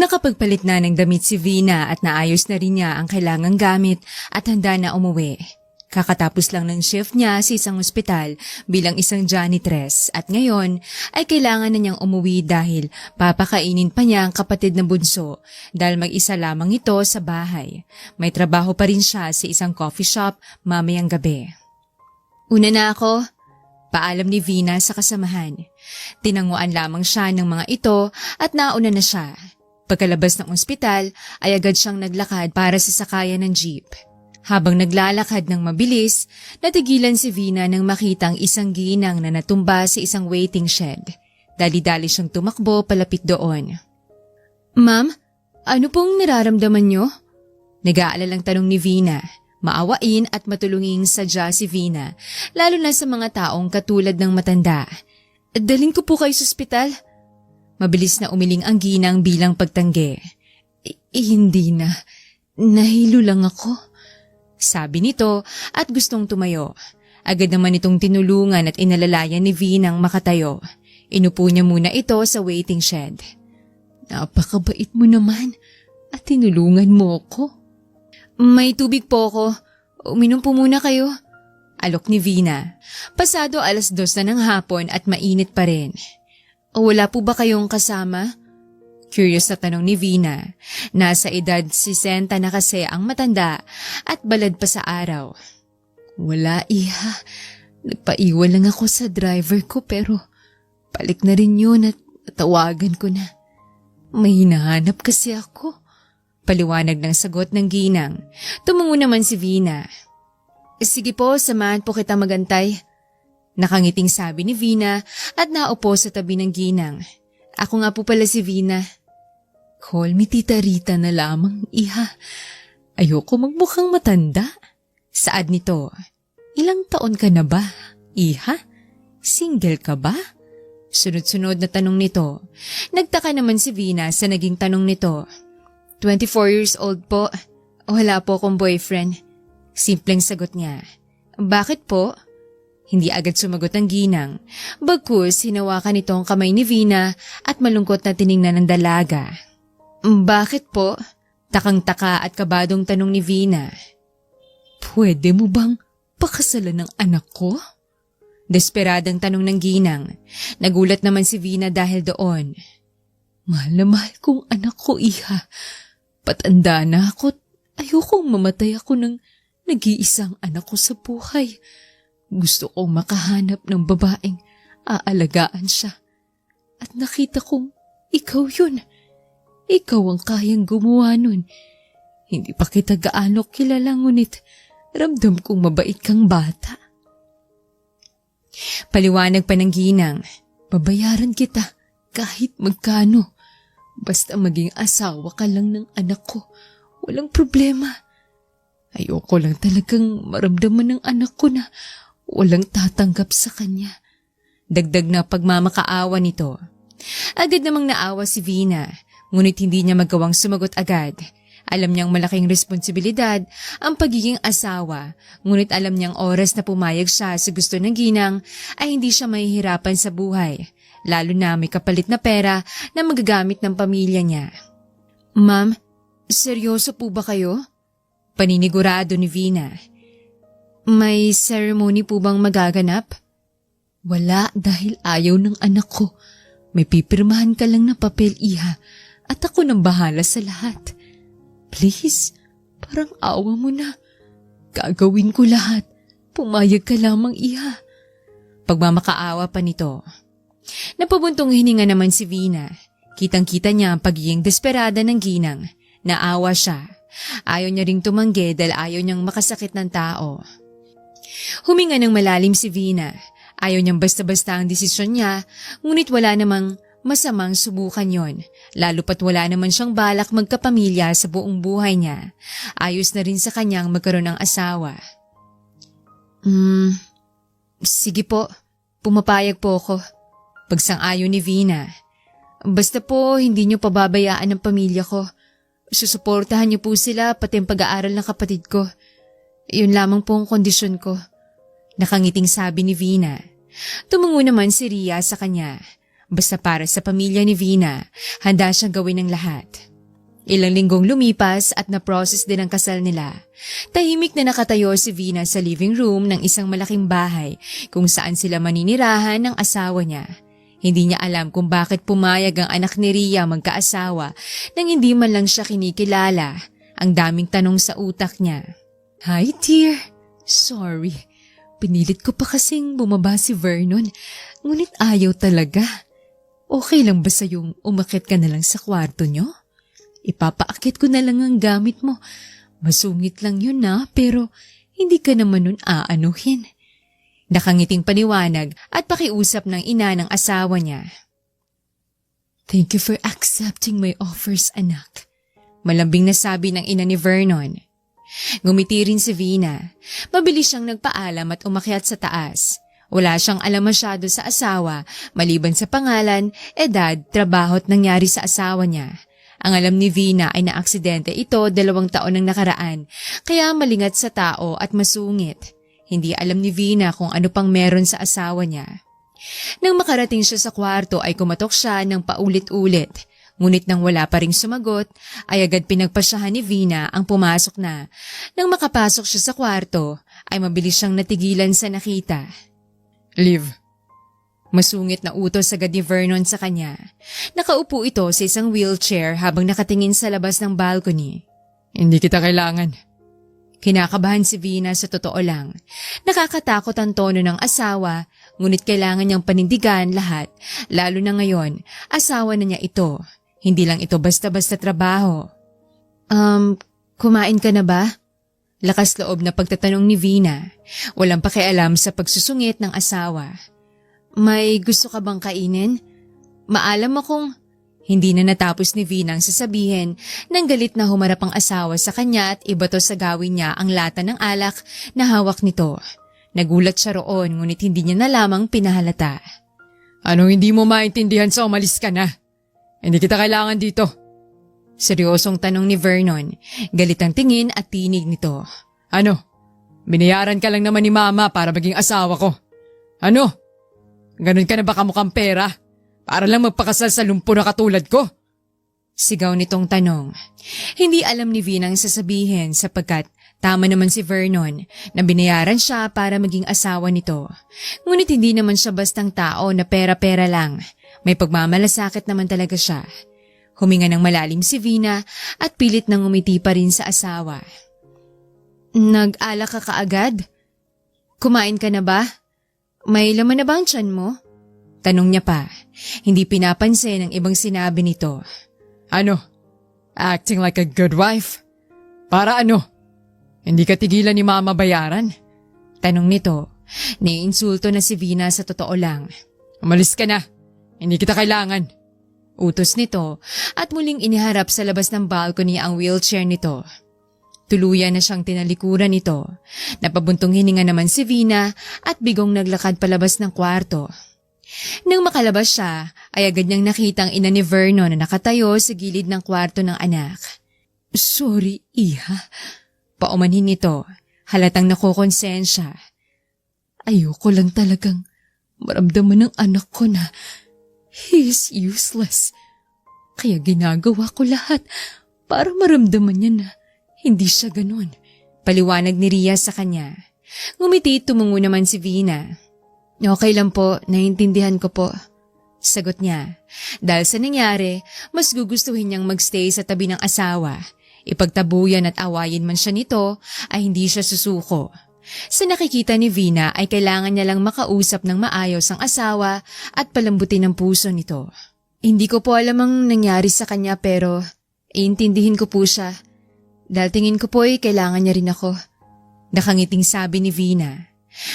Nakapagpalit na ng damit si Vina at naayos na rin niya ang kailangang gamit at handa na umuwi. Kakatapos lang ng shift niya sa isang ospital bilang isang janitress at ngayon ay kailangan na niyang umuwi dahil papakainin pa niya ang kapatid na bunso dahil mag-isa lamang ito sa bahay. May trabaho pa rin siya sa isang coffee shop mamayang gabi. Una na ako, paalam ni Vina sa kasamahan. Tinanguan lamang siya ng mga ito at nauna na siya. Pagkalabas ng ospital ay agad siyang naglakad para sa sakayan ng jeep. Habang naglalakad ng mabilis, natigilan si Vina nang makitang isang ginang na natumba sa isang waiting shed. Dali-dali siyang tumakbo palapit doon. Ma'am, ano pong nararamdaman niyo? Nag-aalalang tanong ni Vina. Maawain at matulunging sadya si Vina, lalo na sa mga taong katulad ng matanda. Dalhin ko po kayo sa ospital. Mabilis na umiling ang ginang bilang pagtanggi. Hindi na. Nahilo lang ako. Sabi nito at gustong tumayo. Agad naman itong tinulungan at inalalayan ni Vinang makatayo. Inupo niya muna ito sa waiting shed. Napakabait mo naman at tinulungan mo ko. May tubig po ako. Uminom po muna kayo. Alok ni Vina. Pasado 2:00 na ng hapon at mainit pa rin. Wala po ba kayong kasama? Curious na tanong ni Vina. Nasa edad 60 na kasi ang matanda at balad pa sa araw. Wala, iha. Nagpaiwan lang ako sa driver ko pero balik na rin yun at tawagan ko na. May hinahanap kasi ako. Paliwanag ng sagot ng ginang. Tumungo naman si Vina. Sige po, samahan po kita magantay. Nakangiting sabi ni Vina at naupo sa tabi ng ginang. Ako nga po pala si Vina. Call me Tita Rita na lamang, iha. Ayoko magmukhang matanda. Saad nito. Ilang taon ka na ba, iha? Single ka ba? Sunod-sunod na tanong nito. Nagtaka naman si Vina sa naging tanong nito. 24 years old po. Wala po akong boyfriend. Simpleng sagot niya. Bakit po? Hindi agad sumagot ang ginang. Bagkus, hinawakan nito ang kamay ni Vina at malungkot na tiningnan ng dalaga. Bakit po? Takang-taka at kabadong tanong ni Vina. Pwede mo bang pakasalan ng anak ko? Desperadang tanong ng ginang. Nagulat naman si Vina dahil doon. Mahal na mahal kong anak ko, iha. Patanda na ako. Ayokong mamatay ako ng nag-iisang anak ko sa buhay. Gusto kong makahanap ng babaeng aalagaan siya. At nakita kong ikaw yun. Ikaw ang kayang gumawa nun. Hindi pa kita gaano kilala ngunit ramdam kong mabait kang bata. Paliwanag pa ng ginang. Babayaran kita kahit magkano. Basta maging asawa ka lang ng anak ko. Walang problema. Ayoko lang talagang maramdaman ng anak ko na walang tatanggap sa kanya. Dagdag na pagmamakaawa nito. Agad namang naawa si Vina, ngunit hindi niya magawang sumagot agad. Alam niyang malaking responsibilidad ang pagiging asawa, ngunit alam niyang oras na pumayag siya sa gusto ng ginang ay hindi siya mahihirapan sa buhay, lalo na may kapalit na pera na magagamit ng pamilya niya. Ma'am, seryoso po ba kayo? Paninigurado ni Vina. May ceremony po bang magaganap? Wala dahil ayaw ng anak ko. May pipirmahan ka lang na papel, iha, at ako nang bahala sa lahat. Please, parang awa mo na. Gagawin ko lahat. Pumayag ka lamang, iha. Pagmamakaawa pa nito. Napabuntong hininga naman si Vina. Kitang-kita niya ang pagiging desperada ng ginang. Naawa siya. Ayaw niya ring tumanggi dahil ayaw niyang makasakit ng tao. Huminga ng malalim si Vina. Ayaw niyang basta-basta ang desisyon niya, ngunit wala namang masamang subukan yon, lalo pat wala naman siyang balak magkapamilya sa buong buhay niya. Ayos na rin sa kanyang magkaroon ng asawa. Sige po, pumapayag po ako. Pagsang-ayon ni Vina. Basta po hindi niyo pababayaan ang pamilya ko. Susuportahan niyo po sila pati ang pag-aaral ng kapatid ko. Yun lamang po ang kondisyon ko. Nakangiting sabi ni Vina. Tumungo naman si Ria sa kanya. Basta para sa pamilya ni Vina, handa siyang gawin ng lahat. Ilang linggong lumipas at na-process din ang kasal nila. Tahimik na nakatayo si Vina sa living room ng isang malaking bahay kung saan sila maninirahan ng asawa niya. Hindi niya alam kung bakit pumayag ang anak ni Rhea magkaasawa nang hindi man lang siya kinikilala. Ang daming tanong sa utak niya. Hi dear, sorry. Pinilit ko pa kasing bumaba si Vernon, ngunit ayaw talaga. Okay lang ba sa'yong umakyat ka na lang sa kwarto niyo? Ipapaakit ko na lang ang gamit mo. Masungit lang yun pero hindi ka naman nun aanuhin. Nakangiting paniwanag at pakiusap ng ina ng asawa niya. Thank you for accepting my offers, anak. Malambing na sabi ng ina ni Vernon. Ngumiti rin si Vina. Mabilis siyang nagpaalam at umakyat sa taas. Wala siyang alam masyado sa asawa, maliban sa pangalan, edad, trabaho at nangyari sa asawa niya. Ang alam ni Vina ay naaksidente ito 2 taon nang nakaraan, kaya malingat sa tao at masungit. Hindi alam ni Vina kung ano pang meron sa asawa niya. Nang makarating siya sa kwarto ay kumatok siya ng paulit-ulit. Ngunit nang wala pa ring sumagot, ay agad pinagpasyahan ni Vina ang pumasok na. Nang makapasok siya sa kwarto, ay mabilis siyang natigilan sa nakita. Liv. Masungit na utos agad ni Vernon sa kanya. Nakaupo ito sa isang wheelchair habang nakatingin sa labas ng balcony. Hindi kita kailangan. Kinakabahan si Vina sa totoo lang. Nakakatakot ang tono ng asawa, ngunit kailangan niyang panindigan lahat, lalo na ngayon, asawa na niya ito. Hindi lang ito basta-basta trabaho. Kumain ka na ba? Lakas loob na pagtatanong ni Vina. Walang pakialam sa pagsusungit ng asawa. May gusto ka bang kainin? Maalam akong... Hindi na natapos ni Vina ang sasabihin nang galit na humarap ang asawa sa kanya at ibato sa gawin niya ang lata ng alak na hawak nito. Nagulat siya roon ngunit hindi niya na lamang pinahalata. Anong hindi mo maintindihan sa umalis ka na? Hindi kita kailangan dito. Seryosong tanong ni Vernon, galit ang tingin at tinig nito. Ano? Binayaran ka lang naman ni Mama para maging asawa ko. Ano? Ganun ka na ba kamukhang pera? Para lang magpakasal sa lumpo na katulad ko? Sigaw nitong tanong. Hindi alam ni Vina ang sasabihin sapagkat tama naman si Vernon na binayaran siya para maging asawa nito. Ngunit hindi naman siya bastang tao na pera-pera lang. May pagmamalasakit naman talaga siya. Huminga ng malalim si Vina at pilit nang umiti pa rin sa asawa. Nag-alak ka kaagad? Kumain ka na ba? May laman na ba ang tiyan mo? Tanong niya pa. Hindi pinapansin ang ibang sinabi nito. Ano? Acting like a good wife? Para ano? Hindi ka tigilan ni Mama bayaran? Tanong nito. Naiinsulto na si Vina sa totoo lang. Umalis ka na. Hindi kita kailangan. Utos nito at muling iniharap sa labas ng balcony ang wheelchair nito. Tuluyan na siyang tinalikuran nito. Napabuntong hininga naman si Vina at bigong naglakad palabas ng kwarto. Nang makalabas siya, ay agad niyang nakita ang ina ni Vernon na nakatayo sa gilid ng kwarto ng anak. Sorry, Iha. Paumanhin nito, halatang nakokonsensya. Ayoko lang talagang maramdaman ng anak ko na he is useless. Kaya ginagawa ko lahat para maramdaman niya na hindi siya ganun. Paliwanag ni Rhea sa kanya. Ngumiti tumungo naman si Vina. Okay lang po, naiintindihan ko po. Sagot niya. Dahil sa nangyari, mas gugustuhin niyang magstay sa tabi ng asawa. Ipagtabuyan at awayin man siya nito, ay hindi siya susuko. Sa nakikita ni Vina ay kailangan niya lang makausap ng maayos ang asawa at palambutin ang puso nito. Hindi ko po alam ang nangyari sa kanya pero iintindihin ko po siya. Dahil tingin ko po ay kailangan niya rin ako. Nakangiting sabi ni Vina.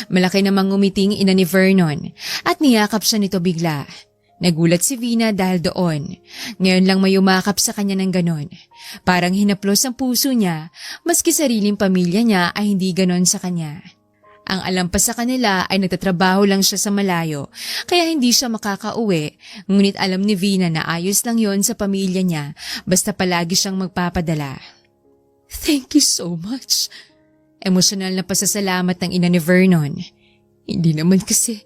Malaki namang ngumiting ina ni Vernon at niyakap siya nito bigla. Nagulat si Vina dahil doon. Ngayon lang may umakap sa kanya ng ganon. Parang hinaplos ang puso niya, maski sariling pamilya niya ay hindi ganon sa kanya. Ang alam pa sa kanila ay nagtatrabaho lang siya sa malayo, kaya hindi siya makakauwi. Ngunit alam ni Vina na ayos lang yon sa pamilya niya, basta palagi siyang magpapadala. Thank you so much. Emosyonal na pasasalamat ng ina ni Vernon. Hindi naman kasi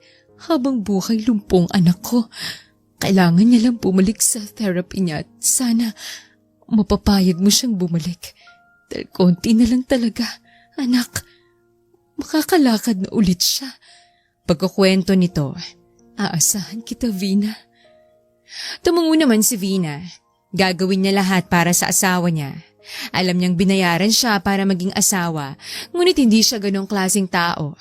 habang buhay lumpong anak ko. Kailangan niya lang bumalik sa therapy niya at sana mapapayag mo siyang bumalik. Dahil konti na lang talaga, anak. Makakalakad na ulit siya. Pagkukwento nito, aasahan kita, Vina. Tumungo naman si Vina. Gagawin niya lahat para sa asawa niya. Alam niyang binayaran siya para maging asawa, ngunit hindi siya ganong klaseng tao.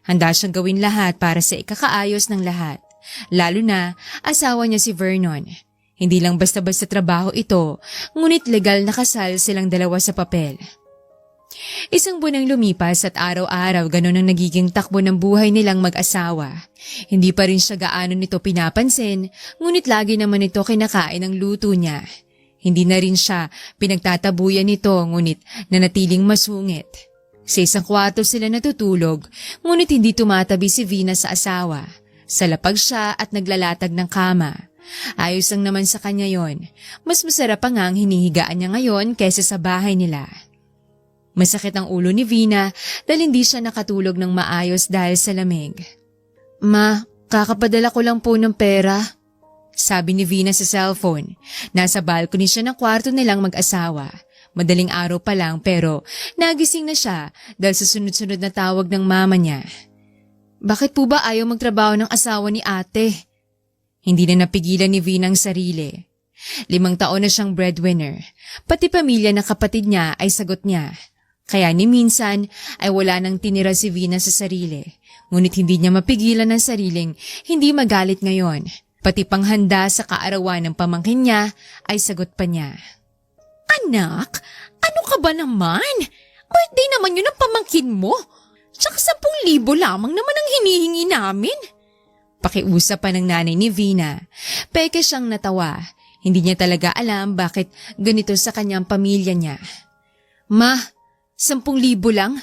Handa siyang gawin lahat para sa ikakaayos ng lahat. Lalo na, asawa niya si Vernon. Hindi lang basta-basta trabaho ito, ngunit legal na kasal silang dalawa sa papel. Isang buwan ang lumipas at araw-araw ganon ang nagiging takbo ng buhay nilang mag-asawa. Hindi pa rin siya gaano nito pinapansin, ngunit lagi naman ito kinakain ang luto niya. Hindi na rin siya pinagtatabuyan nito, ngunit nanatiling masungit. Sa isang kwarto sila natutulog, ngunit hindi tumatabi si Vina sa asawa. Salapag siya at naglalatag ng kama. Ayos lang naman sa kanya yon. Mas masarap pa nga ang hinihigaan niya ngayon kaysa sa bahay nila. Masakit ang ulo ni Vina dahil hindi siya nakatulog ng maayos dahil sa lamig. Ma, kakapadala ko lang po ng pera. Sabi ni Vina sa cellphone. Nasa balcony siya ng kwarto nilang mag-asawa. Madaling araw pa lang pero nagising na siya dahil sa sunod-sunod na tawag ng mama niya. Bakit po ba ayaw magtrabaho ng asawa ni ate? Hindi na napigilan ni Vina ang sarili. 5 taon na siyang breadwinner. Pati pamilya na kapatid niya ay sagot niya. Kaya ni minsan ay wala nang tinira si Vina sa sarili. Ngunit hindi niya mapigilan ang sariling hindi magalit ngayon. Pati panghanda sa kaarawan ng pamangkin niya ay sagot pa niya. Anak, ano ka ba naman? Birthday naman yun ang pamangkin mo. Tsaka 10,000 lamang naman ang hinihingi namin. Pakiusap pa ng nanay ni Vina. Peke siyang natawa. Hindi niya talaga alam bakit ganito sa kanyang pamilya niya. Ma, 10,000 lang?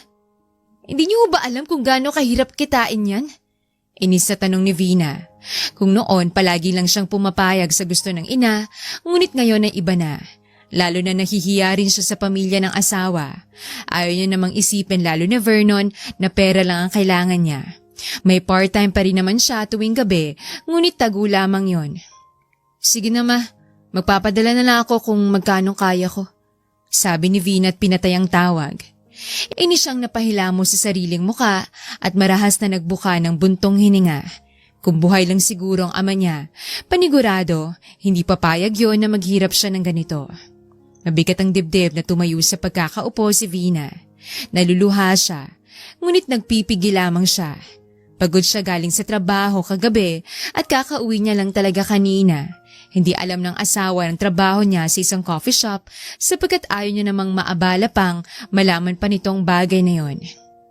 Hindi niyo ba alam kung gaano kahirap kitain yan? Inis sa tanong ni Vina. Kung noon palagi lang siyang pumapayag sa gusto ng ina, ngunit ngayon ay iba na. Lalo na nahihiya rin siya sa pamilya ng asawa. Ayaw niya namang isipin lalo na Vernon na pera lang ang kailangan niya. May part-time pa rin naman siya tuwing gabi, ngunit tago lamang yon. Sige na ma, magpapadala na lang ako kung magkano kaya ko. Sabi ni Vina at pinatay ang tawag. Inis siyang napahilamo sa sariling muka at marahas na nagbuka ng buntong hininga. Kung buhay lang siguro ang ama niya, panigurado, hindi papayag yon na maghirap siya ng ganito. Mabigat ang dibdib na tumayo sa pagkakaupo si Vina. Naluluha siya, ngunit nagpipigil lamang siya. Pagod siya galing sa trabaho kagabi at kakauwi niya lang talaga kanina. Hindi alam ng asawa ng trabaho niya sa isang coffee shop sapagkat ayaw niya namang maabala pang malaman pa nitong bagay na yon.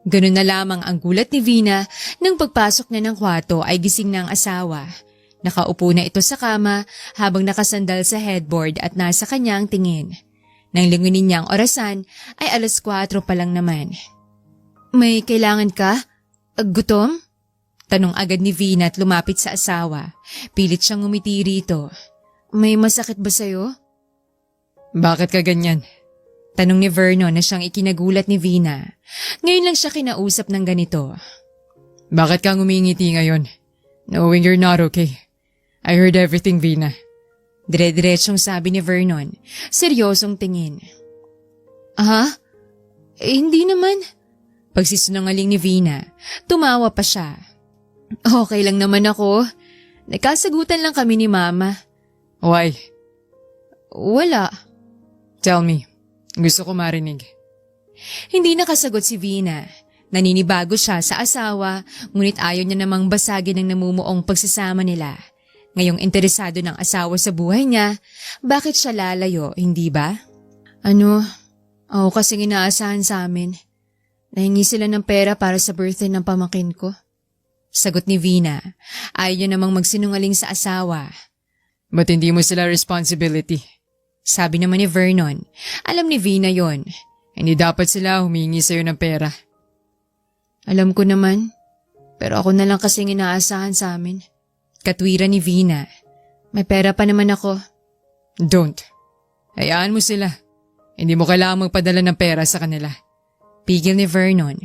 Ganun na lamang ang gulat ni Vina nang pagpasok niya ng kwarto ay gising na ang asawa. Nakaupo na ito sa kama habang nakasandal sa headboard at nasa kanyang tingin. Nang lingunin niya ang orasan ay 4:00 pa lang naman. May kailangan ka? Gutom? Tanong agad ni Vina at lumapit sa asawa. Pilit siyang ngumiti rito. May masakit ba sa'yo? Bakit ka ganyan? Tanong ni Vernon na siyang ikinagulat ni Vina. Ngayon lang siya kinausap ng ganito. Bakit ka ngumingiti ngayon? Knowing you're not okay. I heard everything, Vina. Dire-diretsong sabi ni Vernon. Seryosong tingin. Ha? Hindi naman. Pagsisinungaling ni Vina, tumawa pa siya. Okay lang naman ako. Nagkasagutan lang kami ni Mama. Why? Wala. Tell me. Gusto ko marinig. Hindi nakasagot si Vina. Naninibago siya sa asawa, ngunit ayaw niya namang basagin ang namumuong pagsasama nila. Ngayong interesado ng asawa sa buhay niya, bakit siya lalayo, hindi ba? Ako kasing inaasahan sa amin. Nahingi sila ng pera para sa birthday ng pamangkin ko. Sagot ni Vina. Ayaw niya namang magsinungaling sa asawa. Ba't hindi mo sila responsibility? Sabi naman ni Vernon. Alam ni Vina yon. Hindi dapat sila humingi sa'yo ng pera. Alam ko naman. Pero ako na lang kasing inaasahan sa amin. Katwiran ni Vina. May pera pa naman ako. Don't. Hayaan mo sila. Hindi mo kailangang magpadala ng pera sa kanila. Pigil ni Vernon.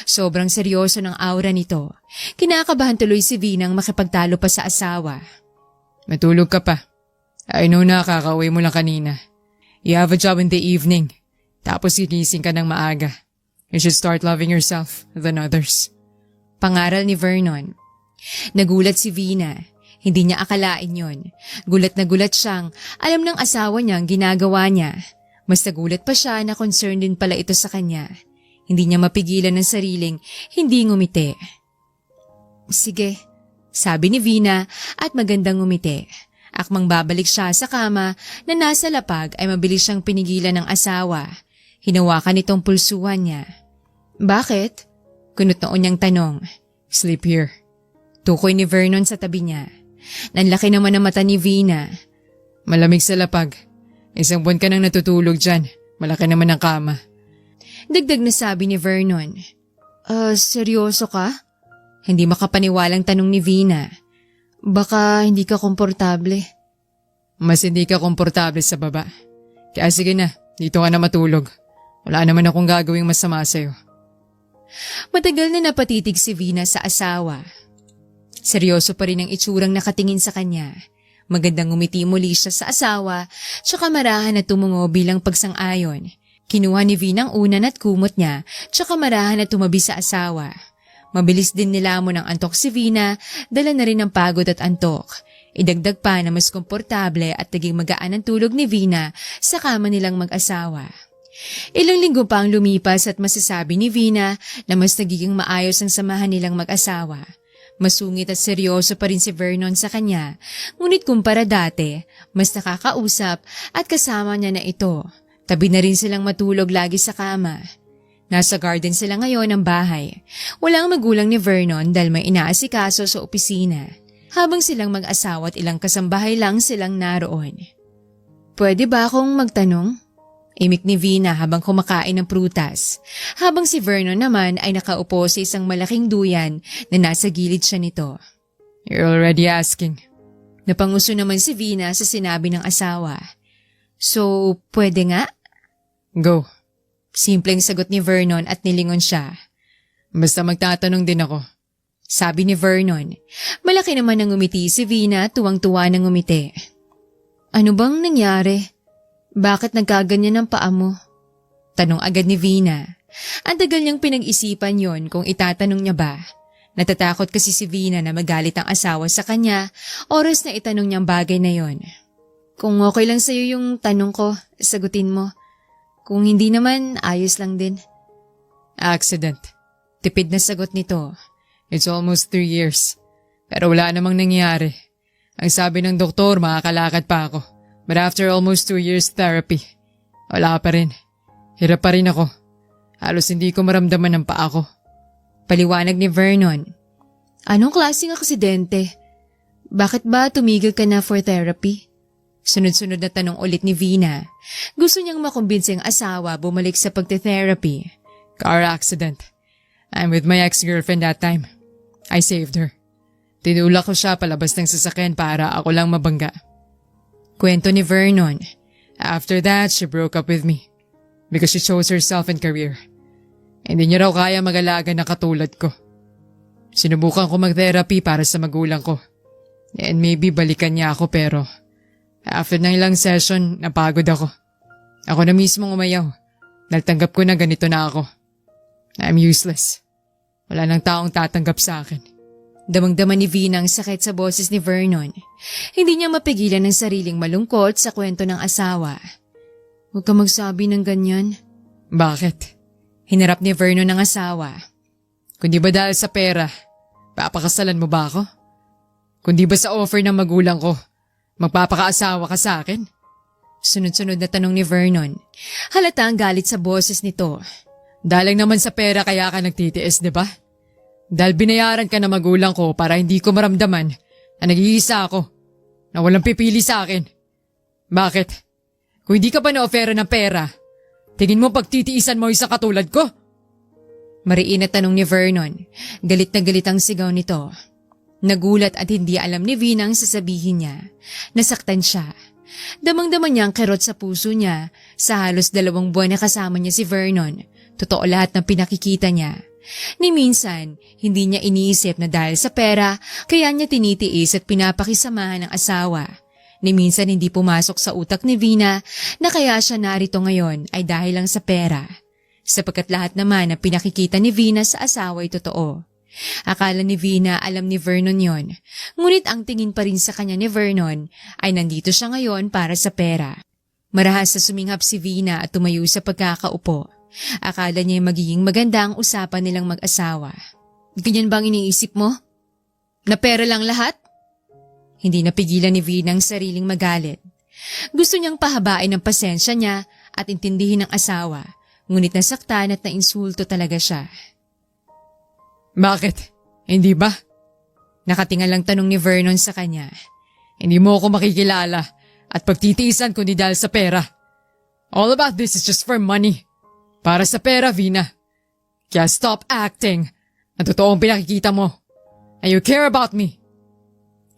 Sobrang seryoso ng aura nito. Kinakabahan tuloy si Vinang makipagtalo pa sa asawa. Matulog ka pa. I know na kakauwi mo lang kanina. You have a job in the evening. Tapos gigising ka ng maaga. You should start loving yourself than others. Pangaral ni Vernon. Nagulat si Vina. Hindi niya akalain yon. Gulat na gulat siyang alam ng asawa niyang ginagawa niya. Mas nagulat pa siya na concerned din pala ito sa kanya. Hindi niya mapigilan ng sariling hindi ngumiti. Sige, sabi ni Vina at magandang ngumiti. Akmang babalik siya sa kama na nasa lapag ay mabilis siyang pinigilan ng asawa. Hinawakan itong pulsuhan niya. Bakit? Kunot noon niyang tanong. Sleep here. Tukoy ni Vernon sa tabi niya. Nanlaki naman ang mata ni Vina. Malamig sa lapag. Isang buwan ka nang natutulog dyan. Malaki naman ang kama. Dagdag na sabi ni Vernon. Seryoso ka? Hindi makapaniwalang tanong ni Vina. Baka hindi ka komportable. Mas hindi ka komportable sa baba. Kaya sige na, dito ka na matulog. Wala naman akong gagawing masama sa'yo. Matagal na napatitig si Vina sa asawa. Seryoso pa rin ang itsurang nakatingin sa kanya. Magandang ngumiti muli siya sa asawa, tsaka marahan na tumungo bilang pagsang-ayon. Kinuha ni Vina ang unan at kumot niya, tsaka marahan na tumabi sa asawa. Mabilis din nilamon ang antok si Vina, dala na rin ng pagod at antok. Idagdag pa na mas komportable at naging magaan ang tulog ni Vina sa kama nilang mag-asawa. Ilang linggo pa ang lumipas at masasabi ni Vina na mas nagiging maayos ang samahan nilang mag-asawa. Masungit at seryoso pa rin si Vernon sa kanya, ngunit kumpara dati, mas nakakausap at kasama niya na ito. Tabi na rin silang matulog lagi sa kama. Nasa garden sila ngayon ng bahay. Walang magulang ni Vernon dahil may inaasikaso sa opisina. Habang silang mag-asawa at ilang kasambahay lang silang naroon. Pwede ba akong magtanong? Imik ni Vina habang kumakain ng prutas. Habang si Vernon naman ay nakaupo sa isang malaking duyan na nasa gilid siya nito. You're already asking. Napanguso naman si Vina sa sinabi ng asawa. So, pwede nga? Go. Simpleng sagot ni Vernon at nilingon siya. Basta magtatanong din ako. Sabi ni Vernon. Malaki naman ang ngumiti si Vina, tuwang-tuwa ng ngumiti. Ano bang nangyari? Bakit nagkaganyan ang paa mo? Tanong agad ni Vina. Ang tagal niyang pinag-isipan yon kung itatanong niya ba. Natatakot kasi si Vina na magalit ang asawa sa kanya, oras na itanong niyang bagay na yon. Kung okay lang sa'yo yung tanong ko, sagutin mo. Kung hindi naman, ayos lang din. Accident. Tipid na sagot nito. It's almost 3 years. Pero wala namang nangyari. Ang sabi ng doktor, makakalakad pa ako. But after almost 2 years therapy, wala pa rin. Hirap pa rin ako. Halos hindi ko maramdaman ang paa ko. Paliwanag ni Vernon. Anong klaseng aksidente? Bakit ba tumigil ka na for therapy? Sunod-sunod na tanong ulit ni Vina. Gusto niyang makumbinsi ang asawa bumalik sa pagte-therapy. Car accident. I'm with my ex-girlfriend that time. I saved her. Tinulak ko siya palabas ng sasakyan para ako lang mabangga. Kwento ni Vernon. After that, she broke up with me. Because she chose herself and career. Hindi niya raw kaya mag-alaga na katulad ko. Sinubukan ko mag-therapy para sa magulang ko. And maybe balikan niya ako pero after ng ilang session, napagod ako. Ako na mismong umayaw. Nagtanggap ko na ganito na ako. I'm useless. Wala nang taong tatanggap sa akin. Damang-dama ni Vina ang sakit sa boses ni Vernon. Hindi niya mapigilan ang sariling malungkot sa kwento ng asawa. Huwag ka magsabi ng ganyan. Bakit? Hinarap ni Vernon ang asawa. Kundi ba dahil sa pera, papakasalan mo ba ako? Kundi ba sa offer ng magulang ko, magpapakaasawa ka sa akin? Sunod-sunod na tanong ni Vernon. Halata ang galit sa boses nito. Dalang naman sa pera kaya ka nagtitiis, di ba? Dahil binayaran ka na magulang ko para hindi ko maramdaman na nag-iisa ako, na walang pipili sa akin. Bakit? Kung hindi ka pa na-offera ng pera, tingin mo pagtitiisan mo isang katulad ko? Mariin na tanong ni Vernon. Galit na galit ang sigaw nito. Nagulat at hindi alam ni Vina ang sasabihin niya. Nasaktan siya. Damang-dama niya ang kerot sa puso niya. Sa halos 2 buwan na kasama niya si Vernon. Totoo lahat ng pinakikita niya. Ni minsan, hindi niya iniisip na dahil sa pera, kaya niya tinitiis at pinapakisamahan ng asawa. Ni minsan hindi pumasok sa utak ni Vina na kaya siya narito ngayon ay dahil lang sa pera. Sapagkat lahat naman na pinakikita ni Vina sa asawa ay totoo. Akala ni Vina alam ni Vernon yon, ngunit ang tingin pa rin sa kanya ni Vernon ay nandito siya ngayon para sa pera. Marahas sa suminghap si Vina at tumayo sa pagkakaupo. Akala niya magiging maganda ang usapan nilang mag-asawa. Ganyan bang iniisip mo? Na pera lang lahat? Hindi napigilan ni Vina ang sariling magalit. Gusto niyang pahabain ang pasensya niya at intindihin ng asawa, ngunit nasaktan at nainsulto talaga siya. Bakit? Hindi ba? Nakatingal lang tanong ni Vernon sa kanya. Hindi mo ako makikilala at pagtitiisan kundi dahil sa pera. All about this is just for money. Para sa pera, Vina. Kaya stop acting. Ang totoong pinakikita mo. And you care about me.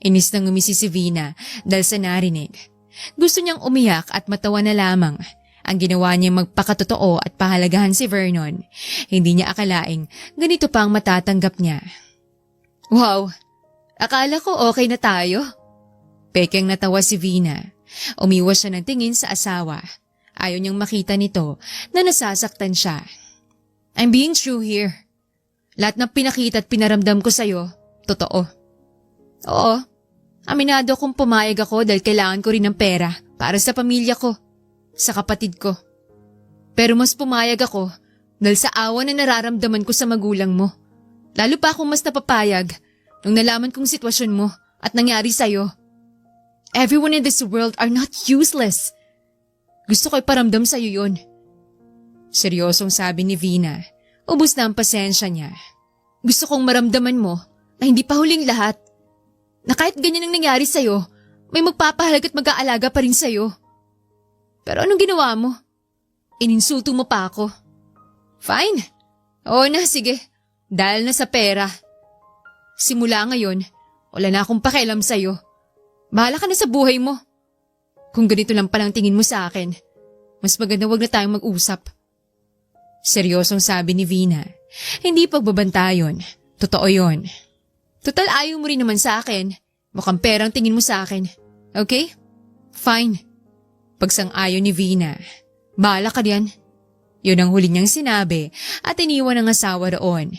Inis nang umisi si Vina dahil sa narinig. Gusto niyang umiyak at matawa na lamang. Ang ginawa niya magpakatotoo at pahalagahan si Vernon. Hindi niya akalaing ganito pa ang matatanggap niya. Wow, akala ko okay na tayo. Pekeng natawa si Vina. Umiwas siya ng tingin sa asawa. Ayaw niyang makita nito na nasasaktan siya. I'm being true here. Lahat ng pinakita at pinaramdam ko sa'yo, totoo. Oo, aminado kong pumayag ako dahil kailangan ko rin ng pera para sa pamilya ko, sa kapatid ko. Pero mas pumayag ako dahil sa awa na nararamdaman ko sa magulang mo. Lalo pa akong mas napapayag nung nalaman kong sitwasyon mo at nangyari sa'yo. Everyone in this world are not useless. Gusto ko'y paramdam sa'yo yun. Seryosong sabi ni Vina. Ubus na ang pasensya niya. Gusto kong maramdaman mo na hindi pa huling lahat. Na kahit ganyan ang nangyari sa'yo, may magpapahalag at mag-aalaga pa rin sa'yo. Pero anong ginawa mo? Ininsulto mo pa ako. Fine. Oo na, sige. Dahil na sa pera. Simula ngayon, wala na akong pakialam sa'yo. Bahala ka na sa buhay mo. Kung ganito lang palang tingin mo sa akin, mas maganda wag na tayong mag-usap. Seryosong sabi ni Vina. Hindi pagbabantayon. Totoo yon. Total ayaw mo rin naman sa akin. Mukhang perang tingin mo sa akin. Okay? Fine. Pagsang-ayon ni Vina. Bahala ka diyan. Yun ang huli niyang sinabi at iniwan ang asawa roon.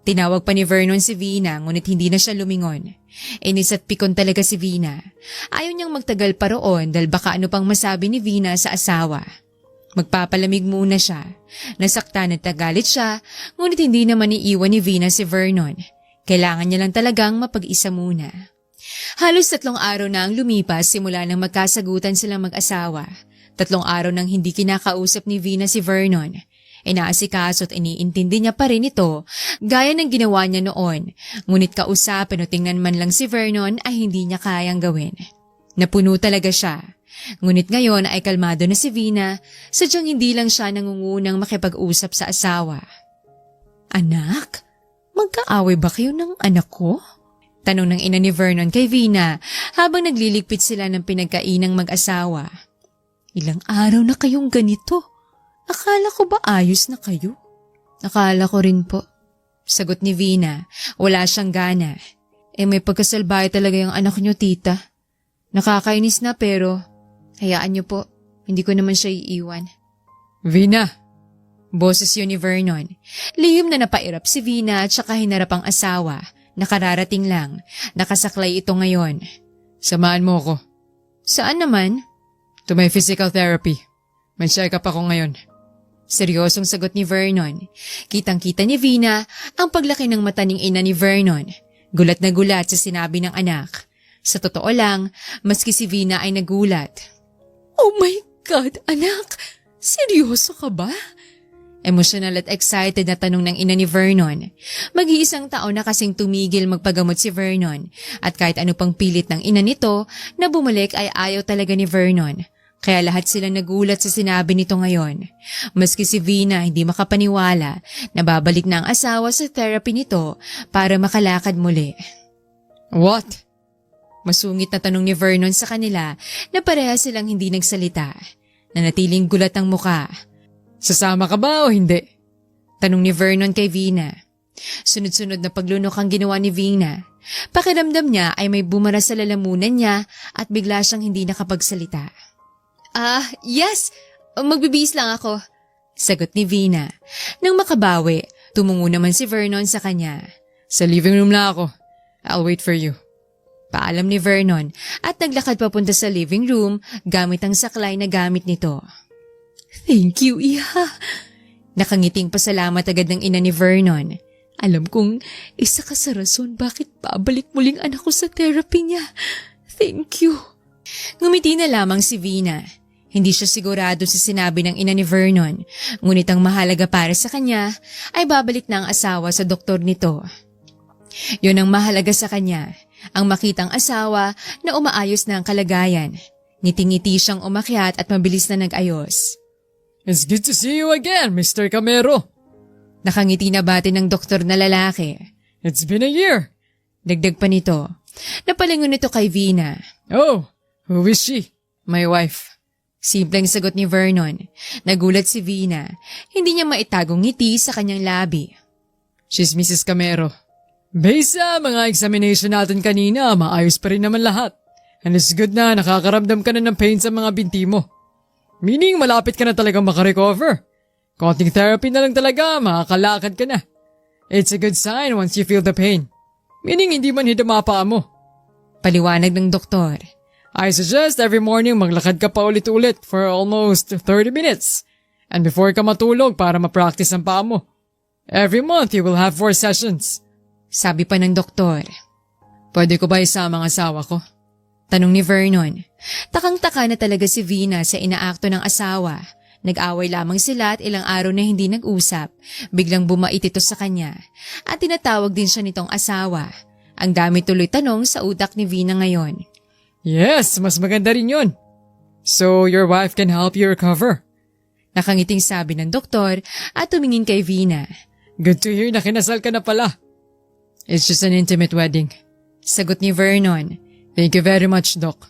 Tinawag pa ni Vernon si Vina ngunit hindi na siya lumingon. Inis at pikon talaga si Vina. Ayaw niyang magtagal pa roon dahil baka ano pang masabi ni Vina sa asawa. Magpapalamig muna siya. Nasaktan at tagalit siya ngunit hindi naman iiwan ni Vina si Vernon. Kailangan niya lang talagang mapag-isa muna. Halos 3 araw na ang lumipas simula nang magkasagutan silang mag-asawa. 3 araw nang hindi kinakausap ni Vina si Vernon. Inaasikaso at iniintindi niya pa rin ito gaya ng ginawa niya noon. Ngunit kausapin o tingnan man lang si Vernon ay hindi niya kayang gawin. Napuno talaga siya. Ngunit ngayon ay kalmado na si Vina, sadyang hindi lang siya nangungunang makipag-usap sa asawa. Anak, magkaaway ba kayo ng anak ko? Tanong ng ina ni Vernon kay Vina habang nagliligpit sila ng pinagkainang mag-asawa. Ilang araw na kayong ganito? Akala ko ba ayos na kayo? Akala ko rin po. Sagot ni Vina, wala siyang gana. May pagkasalbahe talaga yung anak niyo, tita. Nakakainis na pero hayaan niyo po, hindi ko naman siya iiwan. Vina! Boses yun ni Vernon. Lihim na napairap si Vina at saka hinarap ang asawa. Nakararating lang. Nakasaklay ito ngayon. Samahan mo ko. Saan naman? To my physical therapy. May check-up ako ngayon. Seryosong sagot ni Vernon. Kitang-kita ni Vina ang paglaki ng mata ng ina ni Vernon. Gulat na gulat sa sinabi ng anak. Sa totoo lang, maski si Vina ay nagulat. Oh my God, anak! Seryoso ka ba? Emotional at excited na tanong ng ina ni Vernon. Mag-iisang taon na kasing tumigil magpagamot si Vernon at kahit ano pang pilit ng ina nito na bumalik ay ayaw talaga ni Vernon. Kaya lahat sila nagulat sa sinabi nito ngayon. Maski si Vina hindi makapaniwala na babalik na ang asawa sa therapy nito para makalakad muli. What? Masungit na tanong ni Vernon sa kanila na pareha silang hindi nagsalita. Nanatiling gulat ang muka. Sasama ka ba o hindi? Tanong ni Vernon kay Vina. Sunod-sunod na paglunok ang ginawa ni Vina. Pakiramdam niya ay may bumara sa lalamunan niya at bigla siyang hindi nakapagsalita. Yes! Magbibihis lang ako. Sagot ni Vina. Nang makabawi, tumungo naman si Vernon sa kanya. Sa living room lang ako. I'll wait for you. Paalam ni Vernon at naglakad papunta sa living room gamit ang saklay na gamit nito. Thank you, Iha. Nakangiting pasalamat agad ng ina ni Vernon. Alam kong isa ka sa rason bakit babalik muling anak ko sa therapy niya. Thank you. Ngumiti na lamang si Vina. Hindi siya sigurado sa sinabi ng ina ni Vernon, ngunit ang mahalaga para sa kanya ay babalik na ang asawa sa doktor nito. Yun ang mahalaga sa kanya, ang makitang asawa na umaayos na ang kalagayan. Ngiti-ngiti siyang umakyat at mabilis na nag-ayos. It's good to see you again, Mr. Camero. Nakangiti na bati ng doktor na lalaki. It's been a year. Dagdag pa nito. Napalingon nito kay Vina. Oh, who is she? My wife. Simpleng sagot ni Vernon. Nagulat si Vina. Hindi niya maitagong ngiti sa kanyang labi. She's Mrs. Camero. Based sa mga examination natin kanina, maayos pa rin naman lahat. And it's good na nakakaramdam ka na ng pain sa mga binti mo. Meaning malapit ka na talagang makarecover. Konting therapy na lang talaga, makakalakad ka na. It's a good sign once you feel the pain. Meaning hindi man hidama paa mo. Paliwanag ng doktor. I suggest every morning maglakad ka pa ulit-ulit for almost 30 minutes. And before ka matulog para ma-practice ang paa mo. Every month you will have 4 sessions. Sabi pa ng doktor. Pwede ko ba isama ang asawa ko? Tanong ni Vernon. Takang-taka na talaga si Vina sa inaakto ng asawa. Nag-away lamang sila at ilang araw na hindi nag-usap. Biglang bumait ito sa kanya. At tinatawag din siya nitong asawa. Ang dami tuloy tanong sa utak ni Vina ngayon. Yes, mas maganda rin yun. So your wife can help you recover. Nakangiting sabi ng doktor at tumingin kay Vina. Good to hear na kinasal ka na pala. It's just an intimate wedding. Sagot ni Vernon. Thank you very much, Doc.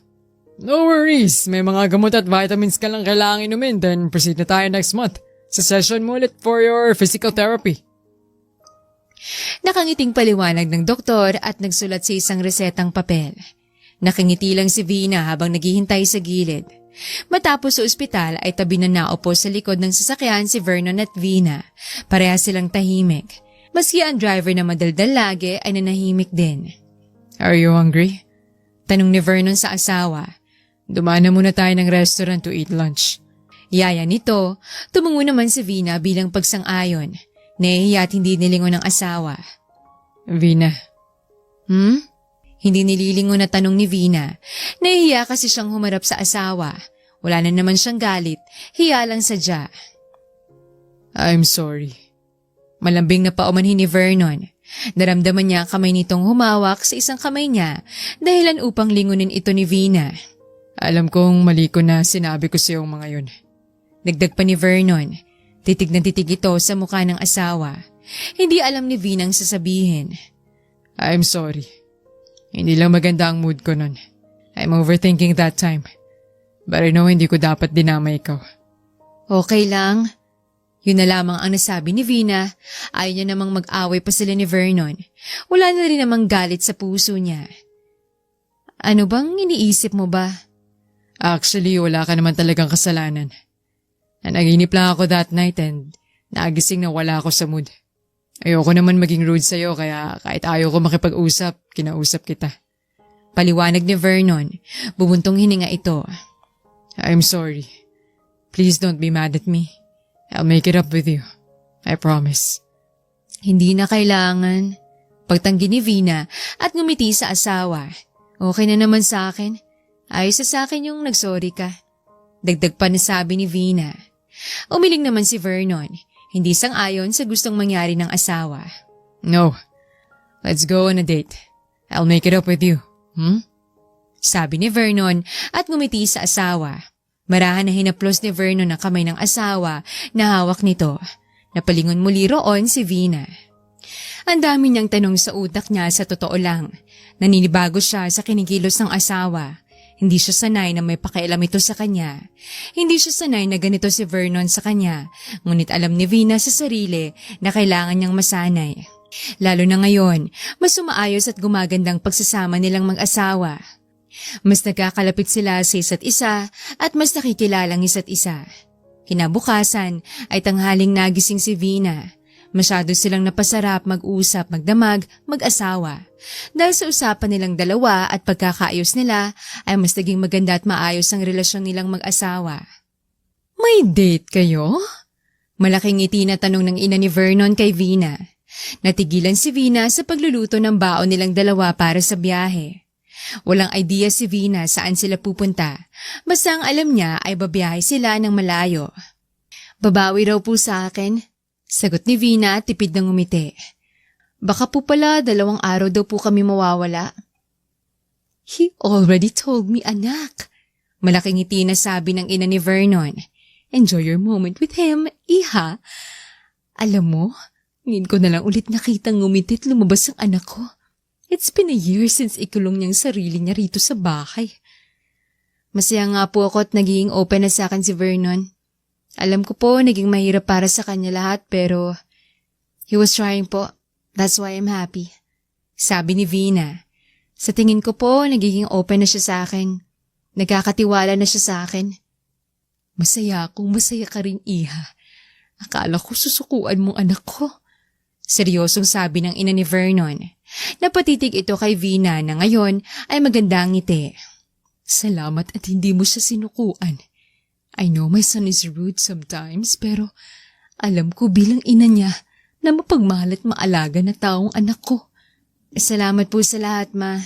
No worries, may mga gamot at vitamins ka lang kailangan inumin, then proceed na tayo next month. Sa session mo ulit for your physical therapy. Nakangiting paliwanag ng doktor at nagsulat sa isang resetang papel. Nakangiti lang si Vina habang naghihintay sa gilid. Matapos sa ospital ay tabi na naupo sa likod ng sasakyan si Vernon at Vina. Pareha silang tahimik. Maski ang driver na madaldal lagi ay nanahimik din. Are you hungry? Tanong ni Vernon sa asawa. Dumaan na muna tayo ng restaurant to eat lunch. Yaya nito, tumungo naman si Vina bilang pagsang-ayon. Nahihiya at hindi nilingon ng asawa. Vina. Hindi nililingon na tanong ni Vina. Nahihiya kasi siyang humarap sa asawa. Wala na naman siyang galit, hiya lang sadya. I'm sorry. Malambing na paumanhin ni Vernon. Naramdaman niya ang kamay nitong humawak sa isang kamay niya dahilan upang lingunin ito ni Vina. Alam kong mali ko na sinabi ko sa iyong mga yun. Dagdag pa ni Vernon. Titig na titig ito sa mukha ng asawa. Hindi alam ni Vina ang sasabihin. I'm sorry. Hindi lang maganda ang mood ko nun. I'm overthinking that time. But I know hindi ko dapat dinamay ikaw. Okay lang. Yun na lamang ang nasabi ni Vina. Ayaw niya namang mag-away pa sila ni Vernon. Wala na rin namang galit sa puso niya. Ano bang iniisip mo ba? Actually, wala ka naman talagang kasalanan. Nanaginip lang ako that night and nagising na wala ako sa mood. Ayoko naman maging rude sa'yo kaya kahit ayaw ko makipag-usap, kinausap kita. Paliwanag ni Vernon. Bubuntong hininga ito. I'm sorry. Please don't be mad at me. I'll make it up with you. I promise. Hindi na kailangan. Pagtanggi ni Vina at ngumiti sa asawa. Okay na naman sa akin. Ayos sa akin yung nagsorry ka. Dagdag pa na sabi ni Vina. Umiling naman si Vernon. Hindi sang-ayon sa gustong mangyari ng asawa. No. Let's go on a date. I'll make it up with you. Sabi ni Vernon at ngumiti sa asawa. Marahan na hinaplos ni Vernon ang kamay ng asawa na hawak nito. Napalingon muli roon si Vina. Ang dami niyang tanong sa utak niya sa totoo lang. Naninibago siya sa kinikilos ng asawa. Hindi siya sanay na may pakialam ito sa kanya. Hindi siya sanay na ganito si Vernon sa kanya. Ngunit alam ni Vina sa sarili na kailangan niyang masanay. Lalo na ngayon, mas umaayos at gumagandang pagsasama nilang mag-asawa. Mas nagkakalapit sila sa isa't isa at mas nakikilalang isa't isa. Kinabukasan ay tanghaling nagising si Vina. Masyado silang napasarap mag-usap, magdamag, mag-asawa. Dahil sa usapan nilang dalawa at pagkakaayos nila ay mas naging maganda at maayos ang relasyon nilang mag-asawa. May date kayo? Malaking ngiti na tanong ng ina ni Vernon kay Vina. Natigilan si Vina sa pagluluto ng baon nilang dalawa para sa biyahe. Walang idea si Vina saan sila pupunta. Basta ang alam niya ay babiyahe sila ng malayo. Babawi raw po sa akin. Sagot ni Vina at tipid ng ngumiti. Baka po pala 2 araw daw po kami mawawala. He already told me, anak. Malaking ngiti na sabi ng ina ni Vernon. Enjoy your moment with him, iha. Alam mo, ngayon ko na lang ulit nakitang ngumiti at lumabas ang anak ko. It's been a year since ikulong niyang sarili niya rito sa bahay. Masaya nga po ako at naging open na sa akin si Vernon. Alam ko po naging mahirap para sa kanya lahat pero he was trying po. That's why I'm happy. Sabi ni Vina. Sa tingin ko po nagiging open na siya sa akin. Nagkakatiwala na siya sa akin. Masaya akong masaya ka rin, iha. Akala ko susukuan mong anak ko. Seryosong sabi ng ina ni Vernon. Napatitig ito kay Vina na ngayon ay magandang ngiti. Salamat at hindi mo siya sinukuan. I know my son is rude sometimes pero alam ko bilang ina niya na mapagmahal at maalaga na taong anak ko. Salamat po sa lahat, ma.